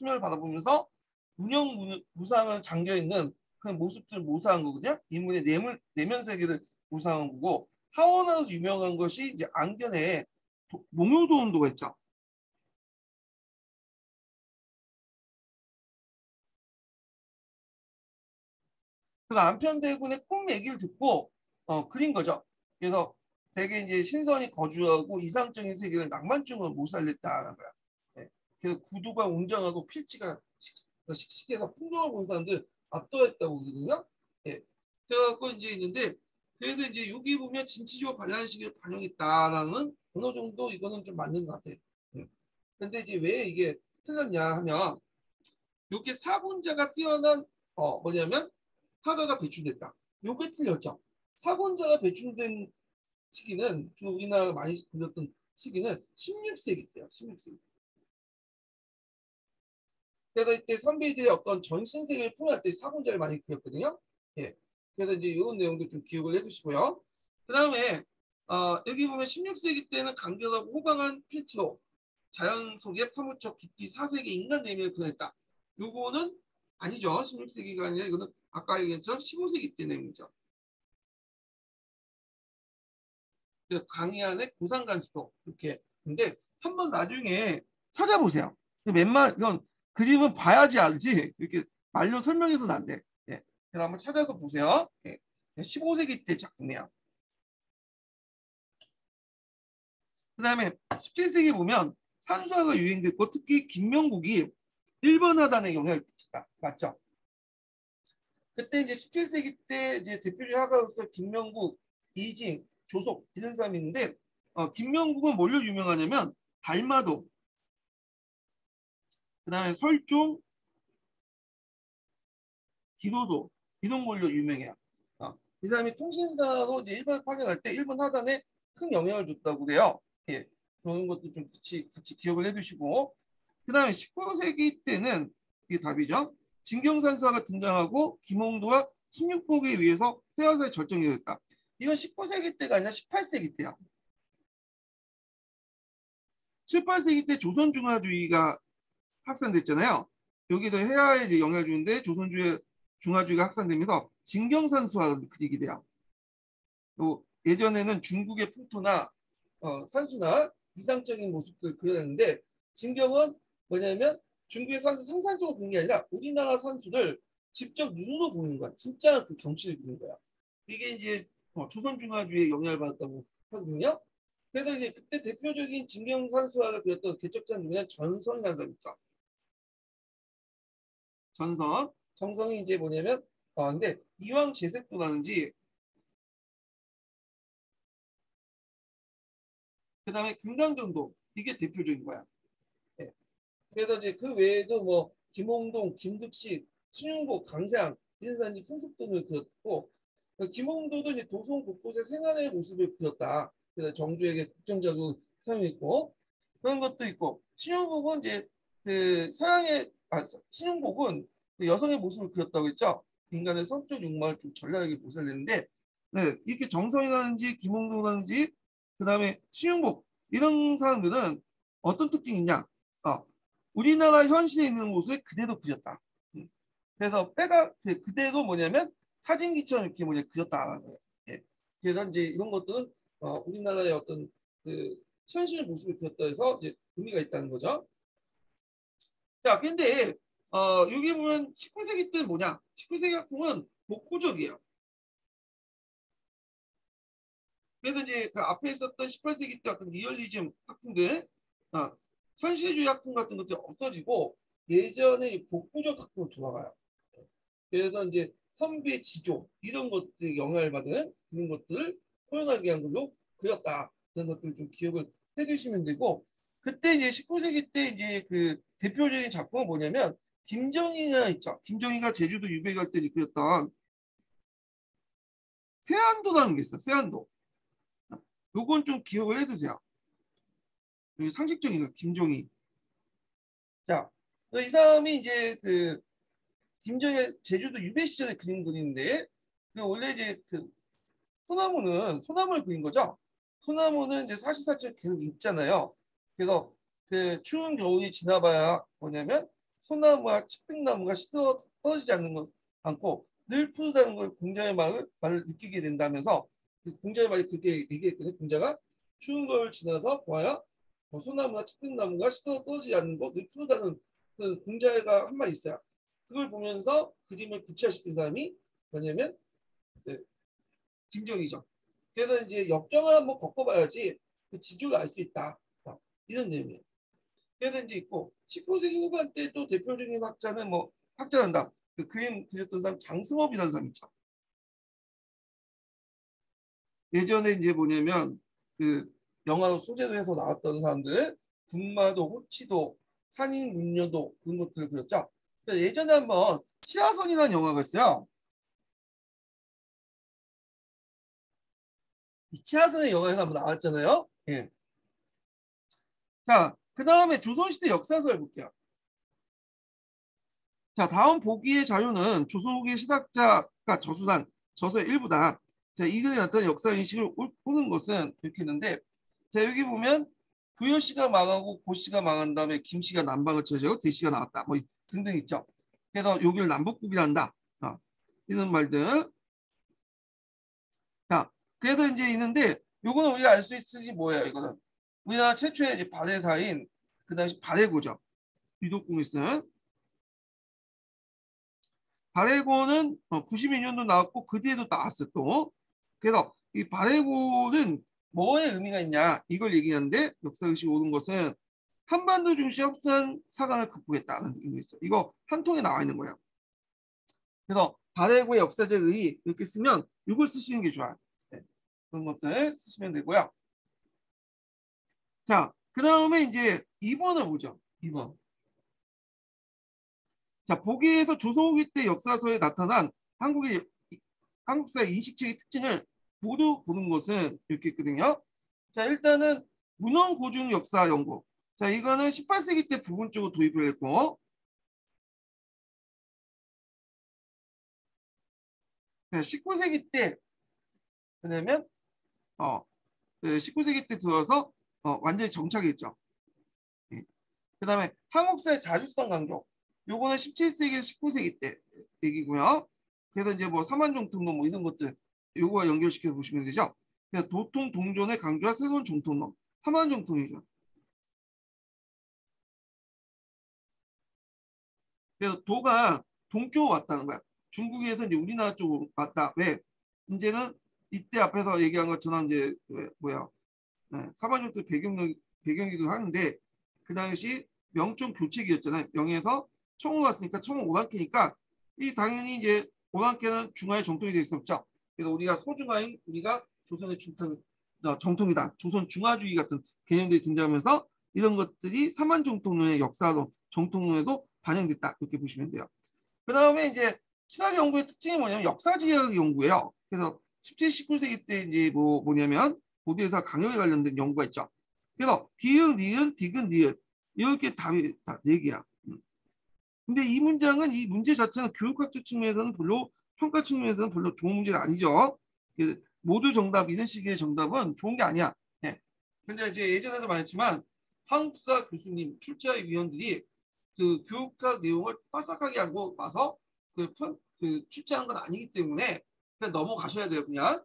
Speaker 1: 무상을 잠겨 있는 그런 모습들을 모사한 거거든요. 인물의 내면 세계를 모사한 거고 하원하우스 유명한 것이 이제 안견에 농요도 온도가 있죠. 그 안편대군의 꿈 얘기를 듣고 그린 거죠. 그래서 되게 이제 신선히 거주하고 이상적인 세계를 낭만적으로 못 살렸다는 거야. 네. 그래서 구두가 웅장하고 필지가 씩씩해서 풍경을 본 사람들 압도했다고 그러거든요. 예. 그래갖고 이제 있는데 그래도 이제 여기 보면 진취적 관련 시기를 반영했다라는 어느 정도 이거는 좀 맞는 것 같아요. 예. 근데 이제 왜 이게 틀렸냐 하면 이렇게 사군자가 뛰어난 뭐냐면 화가가 배출됐다. 요게 틀렸죠. 사군자가 배출된 시기는 주로 우리나라가 많이 그렸던 시기는 16세기 때요. 16세기. 그래서 이때 선비들이 어떤 전신세계를 표현할 때 사군자를 많이 그렸거든요. 예. 그래서 이제 이런 내용도 좀 기억을 해주시고요. 그 다음에 여기 보면 16세기 때는 간결하고 호강한 필지로 자연 속에 파묻혀 깊이 사색의 인간 내면을 그렸다. 요거는 아니죠. 16세기가 아니라 이거는 아까 얘기했던 15세기 때 내용이죠. 강의안의 고상간수도 이렇게. 근데 한번 나중에 찾아보세요. 이건 그림은 봐야지 알지. 이렇게 말로 설명해서는 안 돼. 예. 그래서 한번 찾아서 보세요. 예. 15세기 때 작품이야. 그다음에 17세기 보면 산수화가 유행됐고 특히 김명국이 일본 하단에 영향을 끼쳤다. 맞죠? 그때 이제 17세기 때 이제 대표적 화가로서 김명국, 이징, 조속 이런 사람이 있는데 김명국은 뭘로 유명하냐면 달마도, 그다음에 설종, 기도도 이런 걸로 유명해요. 이 사람이 통신사로 이제 일본 파견할 때 일본 하단에 큰 영향을 줬다고 그래요. 예, 그런 것도 좀 같이 기억을 해두시고 그다음에 19세기 때는 이게 답이죠. 진경산수화가 등장하고 김홍도와 16복에 의해서 해화사의 절정이 됐다. 이건 19세기 때가 아니라 18세기 때야. 18세기 때 조선중화주의가 확산됐잖아요. 여기도 해화에 이제 영향을 주는데 중화주의가 확산되면서 진경산수화가 그리게 돼요. 또 예전에는 중국의 풍토나 산수나 이상적인 모습들을 그려냈는데 진경은 뭐냐면 중국의 산수 상상적으로 보는 게 아니라 우리나라 산수를 직접 눈으로 보는 거야. 진짜 그 경치를 보는 거야. 이게 이제 조선중화주의의 영향을 받았다고 하거든요. 그래서 이제 그때 대표적인 진경 산수화를 그렸던 개척자는 누구냐? 전성이라는 사람 있죠. 전성. 정성이 이제 뭐냐면 근데 이왕 재색도라든지 그다음에 금강정도 이게 대표적인 거야. 네. 그래서 이제 그 외에도 뭐 김홍동, 김득식, 신윤복, 강세항 이런 사람이 풍습등을 그렸고 김홍도도 이제 도성 곳곳의 생활의 모습을 그렸다. 그래서 정주에게 국정적으로 사용했고 그런 것도 있고 신윤복은 이제 그 서양의 신윤복은 그 여성의 모습을 그렸다고 했죠. 인간의 성적 욕망을 좀 전략하게 모살냈는데 네, 이렇게 정성이라든지 김홍도라든지 그다음에 신윤복 이런 사람들은 어떤 특징이 있냐? 우리나라 현실에 있는 모습을 그대로 그렸다. 그래서 그대로 뭐냐면 사진기처럼 이렇게 뭐냐 그렸다라는 거예요. 예. 그래서 이제 이런 것들은 우리나라의 어떤 그 현실 모습을 그렸다 해서 이제 의미가 있다는 거죠. 자, 근데 여기 보면 19세기 때는 뭐냐? 19세기 학풍은 복구적이에요. 그래서 이제 그 앞에 있었던 18세기 때 어떤 리얼리즘 학풍들, 현실주의 학풍 같은 것들이 없어지고 예전에 복구적 학풍으로 돌아가요. 그래서 이제 선비의 지조 이런 것들이 영향을 받은 그런 것들을 표현하기 위한 걸로 그렸다. 그런 것들 좀 기억을 해두시면 되고 그때 이제 19세기 때 이제 그 대표적인 작품은 뭐냐면 김정희가 있죠. 김정희가 제주도 유배 갈 때 그렸던 세안도라는 게 있어. 세안도. 요건 좀 기억을 해두세요. 상식적인 거 김정희. 자, 이 사람이 이제 그 김정희 제주도 유배 시절에 그린 그림인데 그 원래 이제 그 소나무를 그린 거죠. 소나무는 이제 사시사철 계속 있잖아요. 그래서 그 추운 겨울이 지나봐야 뭐냐면 소나무와 측백나무가 시들어 떨어지지 않는 것 않고 늘 푸르다는 걸 공자의 말을 느끼게 된다면서 그 공자의 말이 그렇게 얘기했거든요. 공자가 추운 걸 지나서 보아야 소나무나 측백나무가 시들어 떨어지지 않는 거 늘 푸르다는 그 공자가 한 말 있어요. 그걸 보면서 그림을 구체화시킨 사람이 뭐냐면 네, 김정희죠. 그래서 이제 역경을 한번 겪어봐야지 그 지조를 알 수 있다. 이런 내용이에요. 그래서 이제 있고 19세기 후반때 또 대표적인 학자는 뭐 학자란다. 그 그림 그렸던 사람 장승업이라는 사람 있죠. 예전에 이제 뭐냐면 그 영화로 소재로 해서 나왔던 사람들 군마도, 호치도, 산인 문녀도 그런 것들을 그렸죠. 예전에 한번 치아선이라는 영화가 있어요. 이 치아선의 영화에서 한번 나왔잖아요. 예. 자, 그 다음에 조선시대 역사서를 볼게요. 자, 다음 보기의 자료는 조선 후기 시작자가 저수단, 저서의 일부다. 자, 이 글에 나타난 역사인식을 옳는 것은 이렇게 있는데, 자, 여기 보면 부여씨가 망하고 고씨가 망한 다음에 김씨가 남방을 차지하고 대씨가 나왔다. 뭐 등등 있죠. 그래서 여기를 남북국이란다. 이런 말들. 자, 그래서 이제 있는데, 요거는 우리가 알 수 있으지 뭐예요, 이거는. 우리나라 최초의 이제 발해사인, 그 당시 발해고죠. 유독궁이 쓴. 발해고는 92년도 나왔고 그 뒤에도 나왔어요 또. 그래서 이 발해고는 뭐의 의미가 있냐 이걸 얘기하는데 역사의식이 옳은 것은 한반도 중시 협소한 사관을 극복했다는 의미가 있어요. 이거 한 통에 나와 있는 거예요. 그래서 발해고의 역사적 의의 이렇게 쓰면 이걸 쓰시는 게 좋아요. 네, 그런 것들 쓰시면 되고요. 자, 그 다음에 이제 2번을 보죠. 2번. 자, 보기에서 조선 후기 때 역사서에 나타난 한국사의 인식체의 특징을 모두 보는 것은 이렇게 있거든요. 자, 일단은 문헌 고증 역사 연구. 자, 이거는 18세기 때 부분적으로 도입을 했고, 19세기 때, 그러면, 19세기 때 들어서 완전히 정착했죠. 예. 그 다음에 한국사의 자주성 강조. 요거는 17세기에서 19세기 때 얘기고요. 그래서 이제 뭐 사만정통론 뭐 이런 것들 요거와 연결시켜 보시면 되죠. 그래서 도통 동존의 강조와 새로운 정통론. 사만정통이죠. 그래서 도가 동쪽으로 왔다는 거야. 중국에서 이제 우리나라 쪽으로 왔다. 왜? 이제는 이때 앞에서 얘기한 것처럼 이제 뭐야? 네, 사만정통 배경이기도 하는데 그 당시 명종 교체기였잖아요. 명에서 청우 갔으니까 청우 오랑캐니까 이 당연히 이제 오랑캐는 중화의 정통이 될 수 없죠. 그래서 우리가 소중화인 우리가 조선의 정통이다. 조선 중화주의 같은 개념들이 등장하면서 이런 것들이 사만정통론의 역사로 정통론에도 반영됐다. 이렇게 보시면 돼요. 그 다음에 이제 신학 연구의 특징이 뭐냐면 역사지역 연구예요. 그래서 17, 19세기 때 이제 뭐냐면 고대에서 강역에 관련된 연구가 있죠. 그래서 비읍, 니은, 디귿, 니은 이렇게 답이 다 4개야. 근데 이 문장은 이 문제 자체는 교육학적 측면에서는 별로 평가 측면에서는 별로 좋은 문제가 아니죠. 모두 정답 이런 식의 정답은 좋은 게 아니야. 네. 근데 이제 예전에도 말했지만 한국사 교수님 출제의 위원들이 그 교육학 내용을 빠삭하게 하고 와서 그 출제한 건 아니기 때문에 그냥 넘어가셔야 돼요. 그냥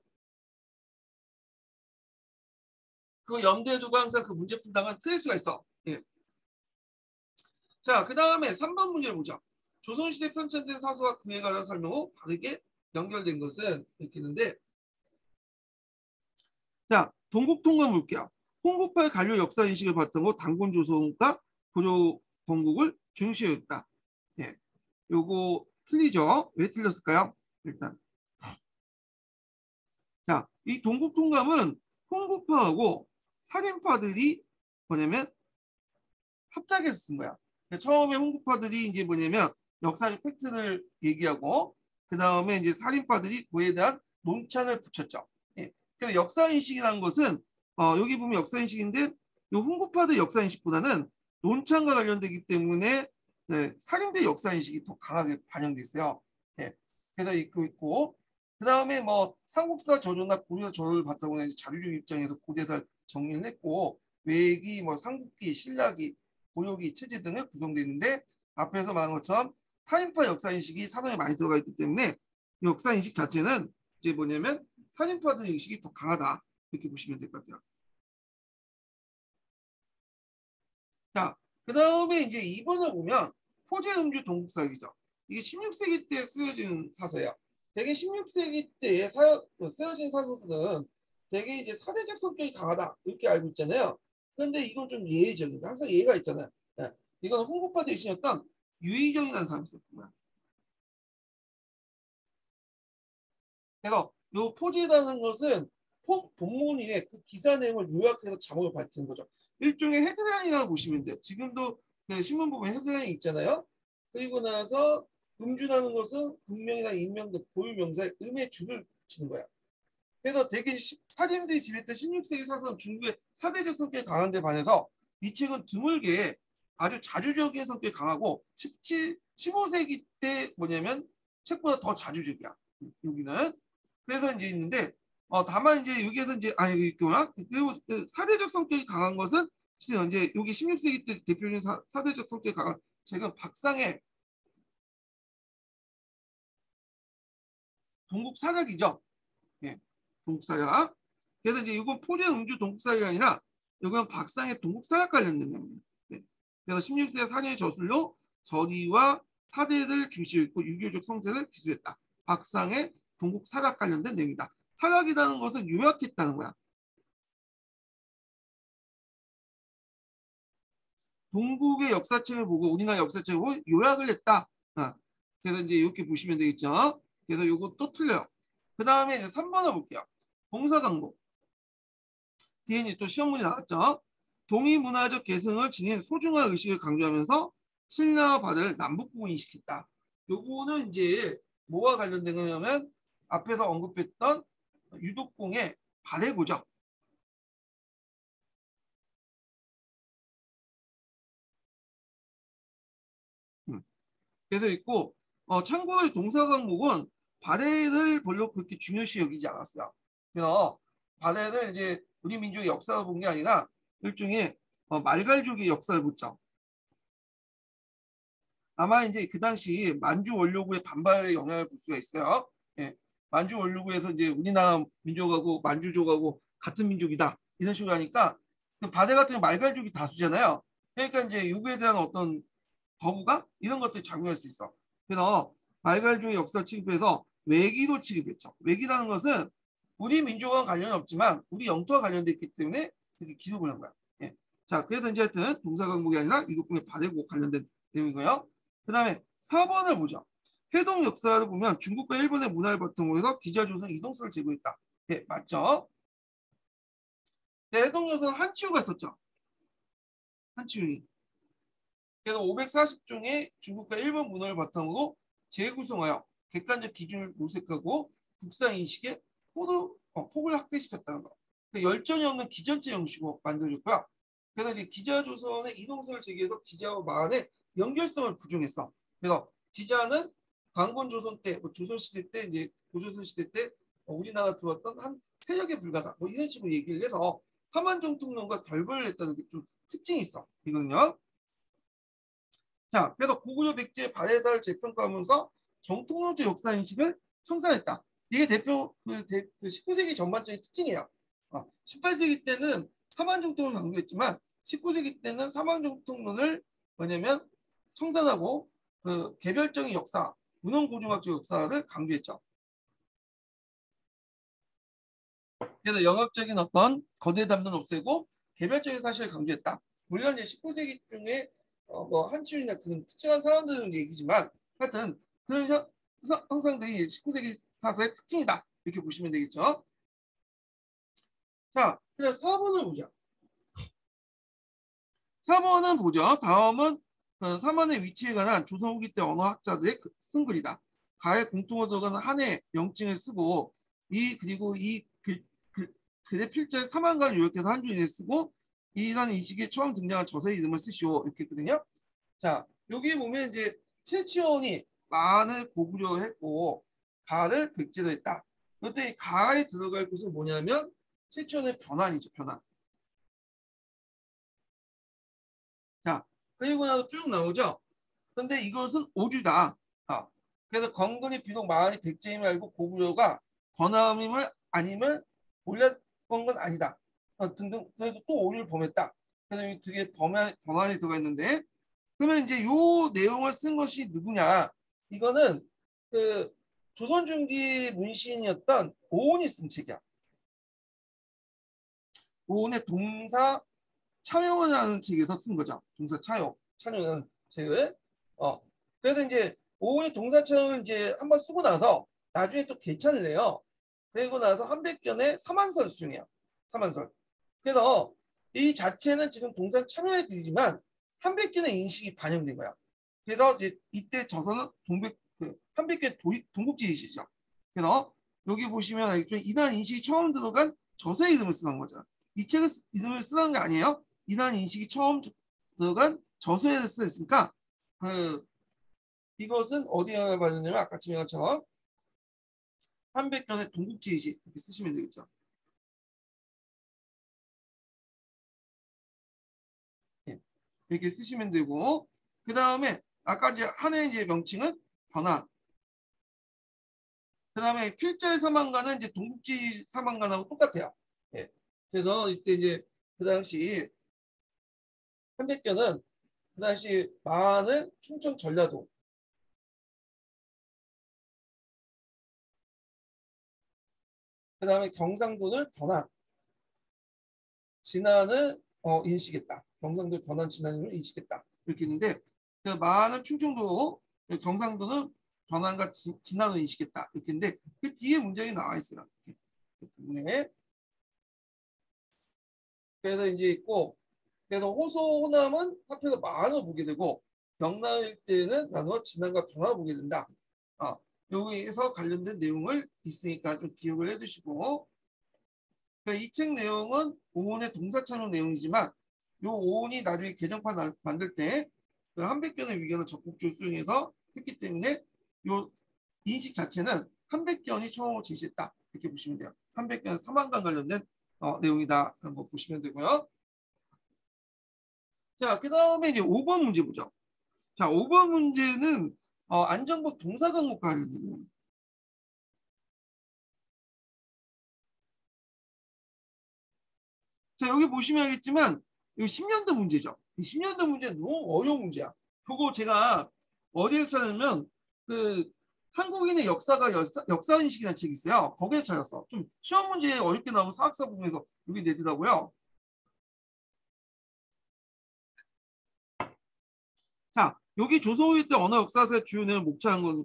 Speaker 1: 그 염두에 두고 항상 그 문제 풀다가 틀릴 수가 있어. 예. 자, 그 다음에 3번 문제를 보자. 조선시대 편찬된 사서와 그에 관한 설명 후 바르게 연결된 것은 이렇게 있는데, 자, 동국통관 볼게요. 홍보파의 관료 역사인식을 바탕으로 단군조선과 고려 건국을 중시했다. 예. 요거 틀리죠? 왜 틀렸을까요? 일단. 자, 이 동국통감은 홍보파하고 살인파들이 뭐냐면 합작해서 쓴 거야. 그러니까 처음에 홍보파들이 이제 뭐냐면 역사적 팩트를 얘기하고 그 다음에 이제 살인파들이 그에 대한 논찬을 붙였죠. 예. 그래서 역사인식이라는 것은 여기 보면 역사인식인데 요 홍보파들 역사인식보다는 논찬과 관련되기 때문에 네, 살인대 역사인식이 더 강하게 반영돼 있어요. 예. 그래서 있고 그 다음에 뭐 삼국사 저조나 고려 저조를 바탕으로 이제 자료적 입장에서 고대사 정리를 했고 외기, 뭐 삼국기, 신라기, 고려기, 체제 등을 구성되어 있는데 앞에서 말한 것처럼 타인파 역사인식이 사전에 많이 들어가 있기 때문에 역사인식 자체는 이제 뭐냐면 살인파들 의식이 더 강하다. 이렇게 보시면 될 것 같아요. 자, 그 다음에 이제 2번을 보면 포제 음주 동국사기죠. 이게 16세기 때 쓰여진 사서예요. 대개 16세기 때에 쓰여진 사서들은 되게 이제 사대적 성격이 강하다 이렇게 알고 있잖아요. 그런데 이건 좀 예외적인데 항상 예가 있잖아요. 네. 이건 홍보파 대신이었던 유의경이라는 사람이 있었구나. 그래서 요 포제라는 것은 본문위에 그 기사 내용을 요약해서 자막을 밝히는 거죠. 일종의 헤드라인이라고 보시면 돼요. 지금도 그 신문 보면 헤드라인 있잖아요. 그리고 나서 음주라는 것은 분명이나 인명 등 고유 명사에 음의 줄을 붙이는 거야. 그래서 대개 사림들이 지냈던 16세기 사서는 중국의 사대적 성격이 강한 데 반해서 이 책은 드물게 아주 자주적인 성격이 강하고 15세기 때 뭐냐면 책보다 더 자주적이야. 여기는. 그래서 이제 있는데 다만 이제 여기에서 이제 아니 있구나. 그리고 그 사대적 성격이 강한 것은 이제 여기 16세기 때 대표적인 사대적 성격이 강한 책은 박상의 동국사작이죠. 예, 동국사작. 그래서 이제 이건 포제 음주 동국사작이 아니라 이건 박상의 동국사작 관련된 내용입니다. 네. 그래서 16세기 사례의 저술로 저리와 사대를 중시했고 유교적 성세를 기수했다. 박상의 동국사작 관련된 내용이다. 사각이라는 것은 요약했다는 거야. 동국의 역사책을 보고 우리나라 역사책을 보고 요약을 했다. 그래서 이제 이렇게 보시면 되겠죠. 그래서 이거 또 틀려요. 그 다음에 이제 3번을 볼게요. 동사강목. 뒤에 이제 또 시험문이 나왔죠. 동의문화적 계승을 지닌 소중한 의식을 강조하면서 신라와 바다를 남북구인시켰다. 요거는 이제 뭐와 관련된 거냐면 앞에서 언급했던 유독공의 발해고죠. 그래서 있고 참고로 동사강목은 발해를 별로 그렇게 중요시 여기지 않았어요. 그래서 발해를 이제 우리 민족의 역사를 본 게 아니라 일종의 말갈족의 역사를 보죠. 아마 이제 그 당시 만주 원료구의 반발의 영향을 볼 수가 있어요. 예. 만주 원료구에서 이제 우리나라 민족하고 만주족하고 같은 민족이다 이런 식으로 하니까 그 바다 같은 말갈족이 다수잖아요. 그러니까 이제 요구에 대한 어떤 거부감 이런 것들이 작용할 수 있어. 그래서 말갈족의 역사 취급해서 외기도 취급했죠. 외기라는 것은 우리 민족과 관련이 없지만 우리 영토와 관련돼 있기 때문에 되게 기록을 한 거야. 예. 자, 그래서 이제 하여튼 동사강목이 아니라 유독군의 발해고 관련된 내용이고요. 그 다음에 4번을 보죠. 해동 역사를 보면 중국과 일본의 문화를 바탕으로 해서 기자조선 이동서를 제공했다. 네, 맞죠? 네, 해동 역사는 한치우가 썼죠. 한치우이. 그래서 540종의 중국과 일본 문화를 바탕으로 재구성하여 객관적 기준을 모색하고 국사인식에 폭을 확대시켰다는 거. 열전이 없는 기전체 형식으로 만들어졌고요. 그래서 이제 기자조선의 이동서를 제기해서 기자와 만의 연결성을 부정했어. 그래서 기자는 광건조선 때, 조선시대 때, 이제 고조선 시대 때 우리나라 들어왔던 한 세력에 불과하다. 뭐 이런 식으로 얘기를 해서 사만정통론과 결별을 했다는 게 좀 특징이 있어. 이거는요. 자, 그래서 고구려 백제의 발해를 재평가하면서 정통론적 역사인식을 청산했다. 이게 대표 그 19세기 전반적인 특징이에요. 18세기 때는 사만정통을 강조했지만 19세기 때는 사만정통론을 뭐냐면 청산하고 그 개별적인 역사, 문헌고증학적 역사를 강조했죠. 그래서 영역적인 어떤 거대 담론을 없애고 개별적인 사실을 강조했다. 물론 이제 19세기 중에 뭐 한치윤이나 그런 특정한 사람들은 얘기지만 하여튼 그런 형상들이 19세기 사서의 특징이다. 이렇게 보시면 되겠죠. 자, 그냥 4번을 보자. 4번은 보죠. 다음은 3번의 위치에 관한 조선 후기 때 언어학자들의 쓴 글이다. 가에 공통어 들어가는 한해 명칭을 쓰고 그리고 이 글의 필자의 사만관을 요약해서 한 줄에 쓰고 이라는 인식에 처음 등장한 저서의 이름을 쓰시오 이렇게 했거든요. 자, 여기 보면 이제 최치원이 만을 고구려 했고 가를 백제로 했다. 그때 가에 들어갈 곳은 뭐냐면 최치원의 변환이죠. 변환. 자, 그리고 나서 쭉 나오죠. 근데 이것은 오주다. 그래서 건근이 비록 마흔이 백제임을 알고 고구려가 번함임을 아니면 몰랐던 건 아니다. 등등 그래도 또 오류를 범했다. 그래서 이 두 개 범안이 들어가 있는데 그러면 이제 요 내용을 쓴 것이 누구냐? 이거는 그 조선중기 문신이었던 오온이 쓴 책이야. 오온의 동사 차용이라는 책에서 쓴 거죠. 동사 차용이라는 책을. 그래서 이제 오온이 동사 차용을 이제 한번 쓰고 나서 나중에 또 개찬을 해요. 그리고 나서 한백견의 삼한설 수용해요. 삼한설. 그래서 이 자체는 지금 동사 참여의 글이지만 한백견의 인식이 반영된 거야. 그래서 이제 이때 저서는 한백견 동국지이시죠. 그래서 여기 보시면 알겠지만 이단 인식이 처음 들어간 저서의 이름을 쓰는 거죠. 이 책을 이름을 쓰는 게 아니에요. 이단 인식이 처음 들어간 저서에 쓰였으니까 이것은 어디에 받느냐면 아까 지금 것처럼 한백견의 동국지이시 이렇게 쓰시면 되겠죠. 예, 이렇게 쓰시면 되고 그 다음에 아까 이제 한해 이제 명칭은 변환. 그 다음에 필자의 사망가는 이제 동국지 사망가하고 똑같아요. 예. 그래서 이때 이제 그 당시 한백견은 그 당시 마한을 충청 전라도 그 다음에 경상도를 변환 진안을 인식했다. 경상도 변환 진안을 인식했다. 이렇게 있는데 그 마한은 충청도 경상도는 변환과 진안을 인식했다. 이렇게 있는데 그 뒤에 문장이 나와 있어요. 이렇게. 그 부분에 그래서 이제 있고 그래서 호소 호남은 합해서 마한을 보게 되고 경남 일대는 나눠 진안과 변화를 보게 된다. 여기에서 관련된 내용을 있으니까 좀 기억을 해두시고 이 책 내용은 오온의 동사찬호 내용이지만 이 오온이 나중에 개정판 만들 때 그 한백견의 위견을 적극적으로 수용해서 했기 때문에 이 인식 자체는 한백견이 처음으로 제시했다. 이렇게 보시면 돼요. 한백견 사망과 관련된 내용이다. 그런 거 보시면 되고요. 자, 그 다음에 이제 5번 문제 보죠. 자, 5번 문제는 안정복 동사강목과 관련된 자, 여기 보시면 알겠지만 이거 10년도 문제죠. 10년도 문제는 너무 어려운 문제야. 그거 제가 어디에서 찾았냐면 그 한국인의 역사인식이라는 책이 있어요. 거기에 찾았어. 좀 시험 문제 어렵게 나오면 사학사 부분에서 여기 내더라고요. 자, 여기 조선후기 때 언어 역사사의 주요 내용을 목차한 건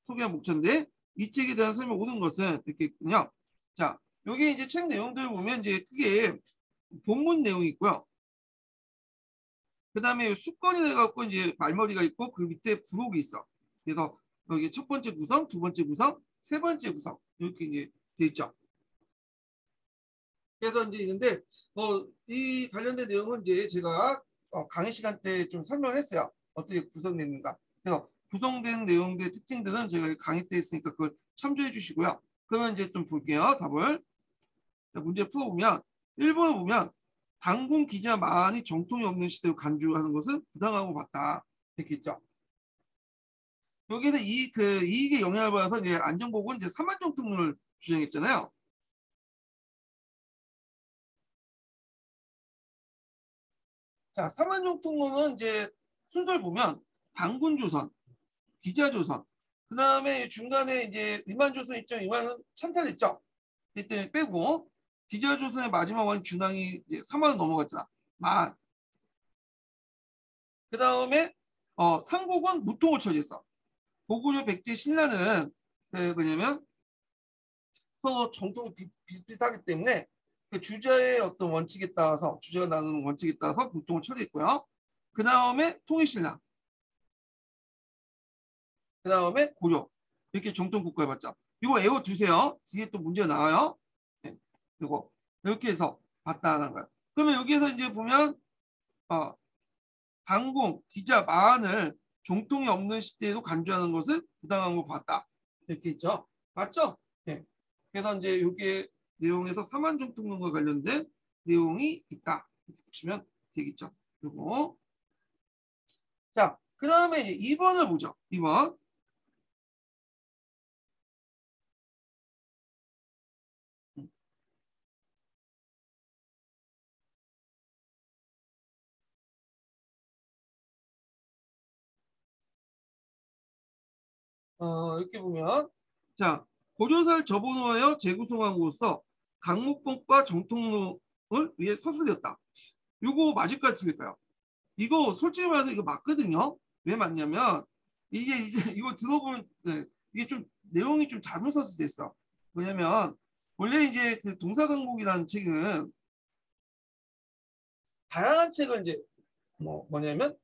Speaker 1: 소개한 목차인데 이 책에 대한 설명 모든 것은 이렇게 있군요. 자, 여기 이제 책 내용들 보면 이제 크게 본문 내용이 있고요. 그 다음에 수건이 돼갖고 이제 말머리가 있고 그 밑에 부록이 있어. 그래서 여기 첫 번째 구성, 두 번째 구성, 세 번째 구성 이렇게 이제 돼 있죠. 그래서 이제 있는데 이 관련된 내용은 이제 제가 강의 시간 때 좀 설명했어요. 어떻게 구성됐는가. 그래서 구성된 내용들의 특징들은 제가 강의 때 했으니까 그걸 참조해 주시고요. 그러면 이제 좀 볼게요. 답을. 문제 풀어보면 1번을 보면 당군 기자만이 정통이 없는 시대로 간주하는 것은 부당하고 맞다. 이렇게 있죠. 여기서 이익에 영향을 받아서 이제 안정복은 이제 3만 정통을 주장했잖아요. 자, 3만 정통론은 이제 순서를 보면 당군조선, 기자조선, 그 다음에 중간에 이제 위만조선 있죠. 위만은 찬탈했죠. 이때 빼고 기자조선의 마지막 왕 준왕이 이제 3만을 넘어갔잖아. 만. 그 다음에 상국은 무통을 처리했어. 고구려 백제 신라는 뭐냐면 서로 정통이 비슷비슷하기 때문에 그 주자의 어떤 원칙에 따라서 주자가 나누는 원칙에 따라서 보통을 처리했고요. 그 다음에 통일신라, 그 다음에 고려 이렇게 정통 국가에 봤죠. 이거 외워 두세요. 뒤에 또 문제가 나와요. 네, 이거 이렇게 해서 봤다는 거예요. 그러면 여기에서 이제 보면 당공, 기자, 마한을 정통이 없는 시대에도 간주하는 것은 부당한 거 봤다. 이렇게 있죠. 맞죠? 네. 그래서 이제 여기에 내용에서 사만정통론과 관련된 내용이 있다. 이렇게 보시면 되겠죠. 그리고 자, 그 다음에 이제 2번을 보죠. 2번. 이렇게 보면 자 고려사를 접어놓아여 재구성함으로써 강목법과 정통론을 위해 서술되었다. 이거 맞을까요, 틀릴까요? 이거 솔직히 말해서 이거 맞거든요. 왜 맞냐면 이게 이거 들어보면 네, 이게 좀 내용이 좀 잘못 서술됐어. 왜냐면 원래 이제 그 동사강목이라는 책은 다양한 책을 이제 뭐냐면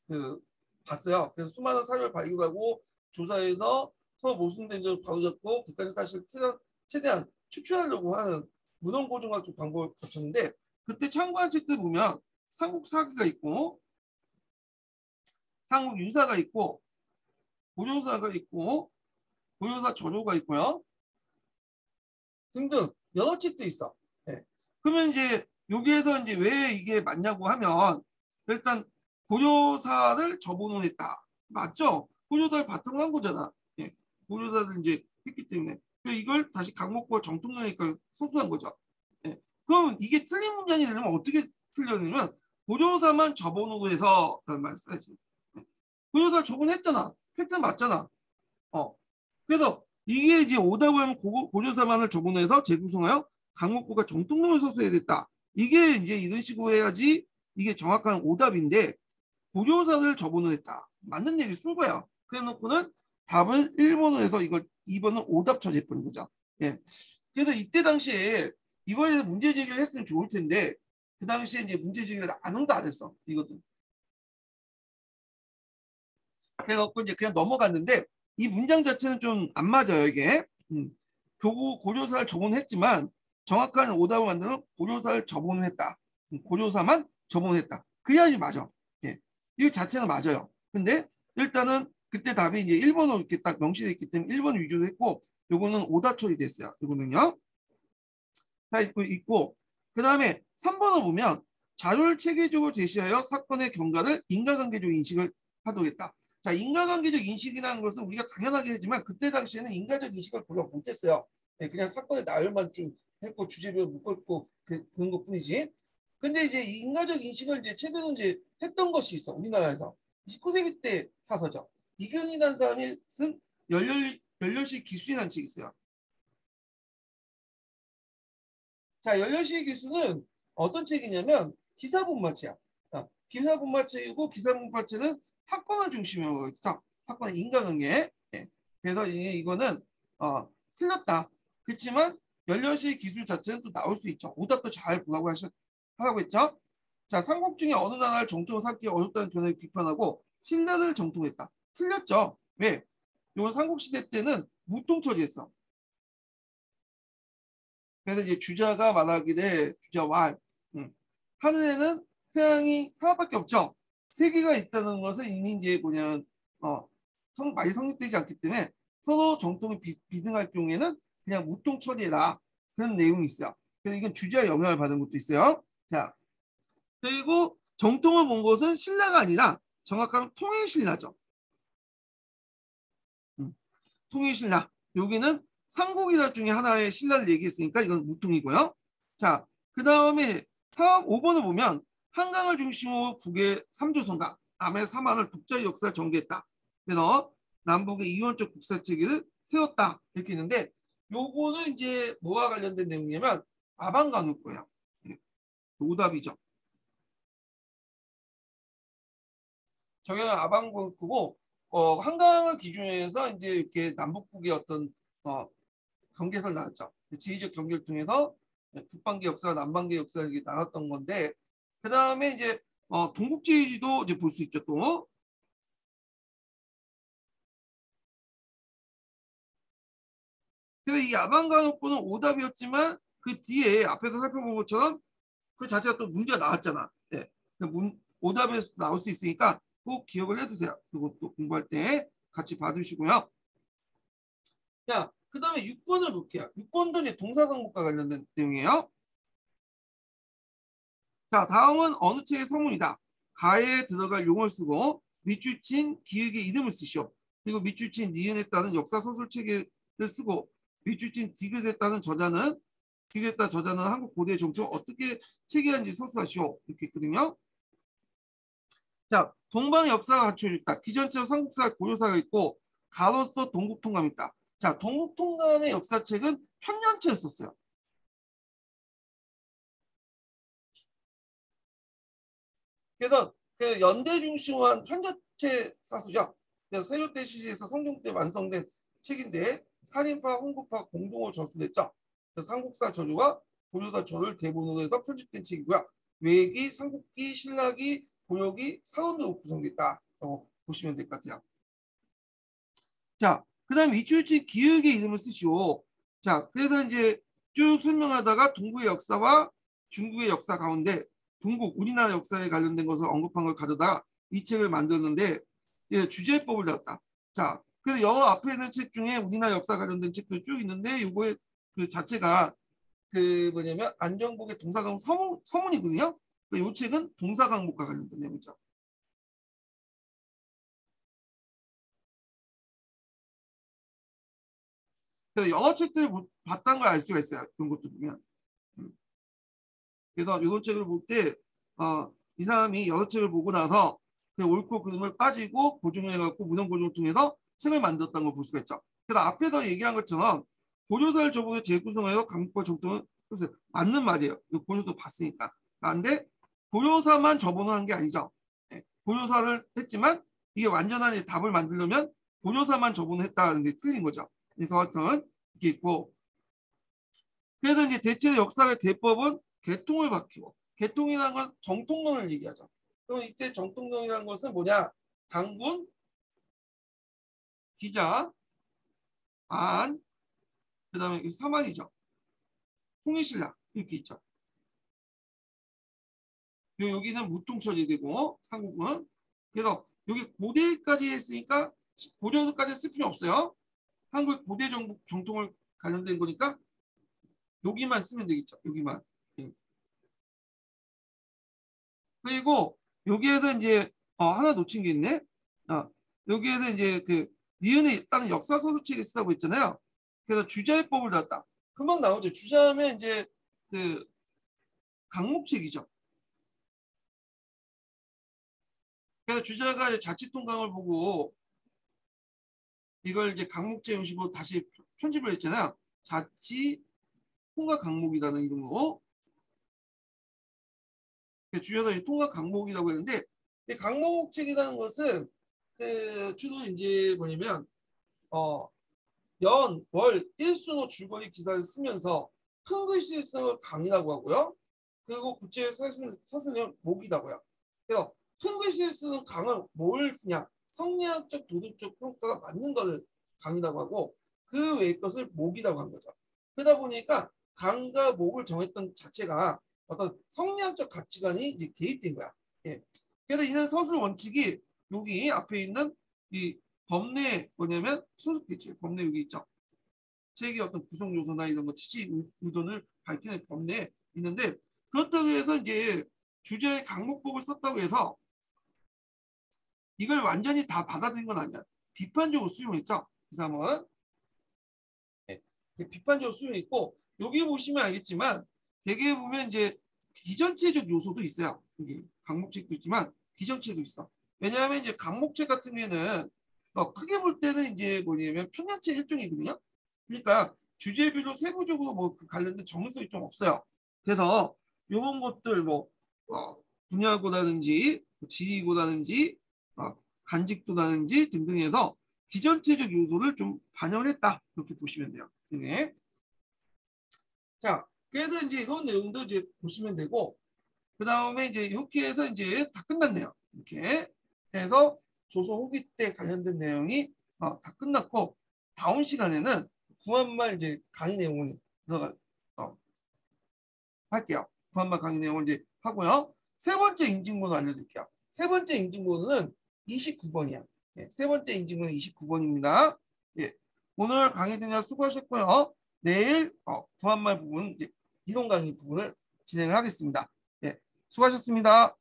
Speaker 1: 그 봤어요. 그래서 수많은 사료를 발굴하고 조사해서 서로 모순된 점을 바로잡고 객관적 사실을 최대한 추출하려고 하는 문헌 고증학적 방법을 거쳤는데 그때 참고한 책들 보면 삼국사기가 있고 삼국유사가 있고 고려사가 있고 고려사 전호가 있고요. 등등 여러 책도 있어. 네. 그러면 이제 여기에서 이제 왜 이게 맞냐고 하면 일단 고려사를 접어놓았다. 맞죠? 고려사를 바탕으로 한 거잖아. 예. 고려사를 이제 했기 때문에 이걸 다시 강목과 정통론이니까 소수한 거죠. 예. 그럼 이게 틀린 문장이 되려면 어떻게 틀려냐면 고려사만 접어놓고 해서 라는 말을 써야지. 예. 고려사를 접어냈잖아. 팩트는 맞잖아. 그래서 이게 이제 오다고 하면 고려사만을 접어내서 재구성하여 강목부가 정통론을 서술해야 됐다. 이게 이제 이런 식으로 해야지 이게 정확한 오답인데 고려사를 접어냈다. 맞는 얘기를 쓴 거야. 그래 놓고는 답을 1번으로 해서 이걸 2번은 오답 처리해버린 거죠. 예. 그래서 이때 당시에 이거에 대해서 문제 제기를 했으면 좋을 텐데 그 당시에 이제 문제 제기를 아무도 안 했어. 이것도. 그래갖고 이제 그냥 넘어갔는데 이 문장 자체는 좀 안 맞아요, 이게. 교구 고려사를 접원했지만 정확한 오답을 만드는 고려사를 접원했다. 고려사만 접원했다. 그래야지 맞아. 예. 이 자체는 맞아요. 근데 일단은 그때 답이 이제 1번으로 이렇게 딱 명시되어 있기 때문에 1번 위주로 했고 요거는 오답 처리됐어요. 요거는요. 다 있고 그다음에 3번을 보면 자료를 체계적으로 제시하여 사건의 경과를 인과관계적 인식을 하도록 했다. 자, 인과관계적 인식이라는 것은 우리가 당연하게 하지만 그때 당시에는 인과적 인식을 별로 못했어요. 그냥 사건의 나열만 했고 주제를 묶었고 그런 것뿐이지. 근데 이제 인과적 인식을 이제 최대로 이제 했던 것이 있어 우리나라에서 19세기 때 사서죠. 이경이라는 사람이 쓴 열렬시 기술이라는 책이 있어요. 자, 열렬시 기술은 어떤 책이냐면 기사본마체야. 기사본마체이고 기사본마체는 사건을 중심으로 있어. 사건의 인과관계. 네. 그래서 이거는 틀렸다. 그렇지만 열렬시 기술 자체는 또 나올 수 있죠. 오답도 잘 보라고 하라고 했죠. 자, 삼국 중에 어느 나라를 정통으로 삼기 어렵다는 견해를 비판하고 신라를 정통했다. 틀렸죠. 왜? 이건 삼국시대 때는 무통 처리했어. 그래서 이제 주자가 말하기를 주자와 하늘에는 태양이 하나밖에 없죠. 세 개가 있다는 것은 이미 이제 뭐냐면 많이 성립되지 않기 때문에 서로 정통이 비등할 경우에는 그냥 무통 처리해라 그런 내용이 있어요. 그래서 이건 주자의 영향을 받은 것도 있어요. 자 그리고 정통을 본 것은 신라가 아니라 정확하면 통일신라죠. 통일신라 여기는 삼국이사 중에 하나의 신라를 얘기했으니까 이건 무통이고요. 자, 그 다음에 5번을 보면 한강을 중심으로 북의 삼조선과 남의 삼한을 독자의 역사를 전개했다. 그래서 남북의 이원적 국사체계를 세웠다. 이렇게 있는데 요거는 이제 뭐와 관련된 내용이냐면 아방강요거예요. 오답이죠. 저게 아방강요고 한강을 기준해서 이제 이렇게 남북북의 어떤 경계선을 나왔죠. 지리적 경계를 통해서 북반계 역사, 남반계 역사를 이렇게 나눴던 건데 그 다음에 이제 동국지도 이제 볼 수 있죠 또. 그래서 이 야방간옥부는 오답이었지만 그 뒤에 앞에서 살펴본 것처럼 그 자체가 또 문제가 나왔잖아. 네. 오답에서 나올 수 있으니까 꼭 기억을 해두세요. 이것도 공부할 때 같이 봐두시고요. 자, 그 다음에 6번을 볼게요. 6번도 이제 동사강목과 관련된 내용이에요. 자, 다음은 어느 책의 서문이다. 가에 들어갈 용어를 쓰고 밑줄친 기획의 이름을 쓰시오. 그리고 밑줄친 니은에 따른 역사 소설 책을 쓰고 밑줄친 디귿에 따른 저자는 디귿에 따른 저자는 한국 고대의 정통을 어떻게 체계한지 서술하시오. 이렇게 있거든요. 자, 동방의 역사가 갖춰져 있다. 기존처럼 삼국사, 고려사가 있고 가로서 동국통감이 있다. 자, 동국통감의 역사책은 편년체였었어요. 그래서 그 연대 중심한 편년체 사수죠. 그래서 세조때 시시에서 성종 때 완성된 책인데 살인파, 홍구파 공동으로 저술됐죠. 삼국사 저주와 고려사 저를 대본으로 해서 편집된 책이고요. 외기, 삼국기, 신라기, 고려기, 사원으로 구성됐다라고 보시면 될 것 같아요. 자, 그 다음에 이초일치 기역의 이름을 쓰시오. 자, 그래서 이제 쭉 설명하다가 동국의 역사와 중국의 역사 가운데 동국, 우리나라 역사에 관련된 것을 언급한 걸 가져다가 이 책을 만들었는데 예, 주제법을 다뤘다. 자, 그래서 영어 앞에 있는 책 중에 우리나라 역사 관련된 책도 쭉 있는데 이거의 그 자체가 그 뭐냐면 안정복의 동사강목 서문이거든요. 이 책은 동사강목과 관련된 내용이죠. 그래서 영어 책들을 봤다는 걸 알 수가 있어요. 그런 것도 보면. 그래서 이런 책을 볼 때, 이 사람이 여러 책을 보고 나서 그 옳고 그름을 빠지고 고증해갖고 문헌 고증을 통해서 책을 만들었다는 걸 볼 수가 있죠. 그래서 앞에서 얘기한 것처럼 고려사를 저번에 재구성해서 강목과 정통은 맞는 말이에요. 고려도 봤으니까. 그런데 고려사만 저번한 게 아니죠. 고려사를 했지만 이게 완전한 답을 만들려면 고려사만 저번했다는 게 틀린 거죠. 그래서 하여튼 이렇게 있고 그래서 이제 대체 역사의 대법은 개통을 밝히고 개통이라는 건 정통론을 얘기하죠. 그럼 이때 정통론이라는 것은 뭐냐? 당군, 기자, 안, 그 다음에 사만이죠. 통일신라 이렇게 있죠. 여기는 무통처제되고 삼국은 그래서 여기 고대까지 했으니까 고려까지 쓸 필요 없어요. 한국 고대 정통을 관련된 거니까 여기만 쓰면 되겠죠. 여기만. 예. 그리고 여기에서 이제 하나 놓친 게 있네. 여기에서 이제 그 니은에 따른 역사 소설책이 쓰다고 했잖아요. 그래서 주자의법을 놨다. 금방 나오죠. 주자하면 이제 그 강목책이죠. 그래서 주자가 자치통강을 보고 이걸 이제 강목제 형식으로 다시 편집을 했잖아요. 자치 통과 강목이라는 이름으로 주자가 통과 강목이라고 했는데 강목책이라는 것은 그 주로 이제 뭐냐면 연, 월, 일수로 줄거리 기사를 쓰면서 큰 글씨를 쓰는 강이라고 하고요. 그리고 구체 서술형 목이라고요. 그래서 큰 글씨를 쓰는 강은 뭘 쓰냐? 성리학적, 도덕적 평가가 맞는 것을 강이라고 하고 그 외의 것을 목이라고 한 거죠. 그러다 보니까 강과 목을 정했던 자체가 어떤 성리학적 가치관이 이제 개입된 거야. 예. 그래서 이런 서술 원칙이 여기 앞에 있는 이 법내 뭐냐면 소속됐죠. 법내 여기 있죠. 책의 어떤 구성 요소나 이런 거 취지 의도를 밝히는 법내에 있는데 그렇다고 해서 이제 주제의 강목법을 썼다고 해서 이걸 완전히 다 받아들인 건 아니야. 비판적으로 수용했죠. 이 사람은 네. 비판적으로 수용했고 여기 보시면 알겠지만 대개 보면 이제 비전체적 요소도 있어요. 여기 강목책도 있지만 비전체도 있어. 왜냐하면 이제 강목책 같은 경우에는 크게 볼 때는 이제 뭐냐면 편년체 일종이거든요. 그러니까 주제별로 세부적으로 뭐그 관련된 전문성이 좀 없어요. 그래서 이런 것들 뭐 분야고라든지 지리고라든지 간직도라든지 등등해서 기전체적 요소를 좀 반영을 했다. 이렇게 보시면 돼요. 네. 자, 그래서 이제 이런 내용도 이제 보시면 되고 그 다음에 이제 이렇게 해서 이제 다 끝났네요. 이렇게 해서 조선 후기 때 관련된 내용이 다 끝났고 다음 시간에는 구한말 이제 강의 내용을 들어가 할게요. 구한말 강의 내용을 이제 하고요. 세 번째 인증번호 알려드릴게요. 세 번째 인증번호는 29번이야. 예, 세 번째 인증번호 29번입니다. 예, 오늘 강의 듣느라 수고하셨고요. 내일 구한말 부분 이제 이동 강의 부분을 진행을 하겠습니다. 예, 수고하셨습니다.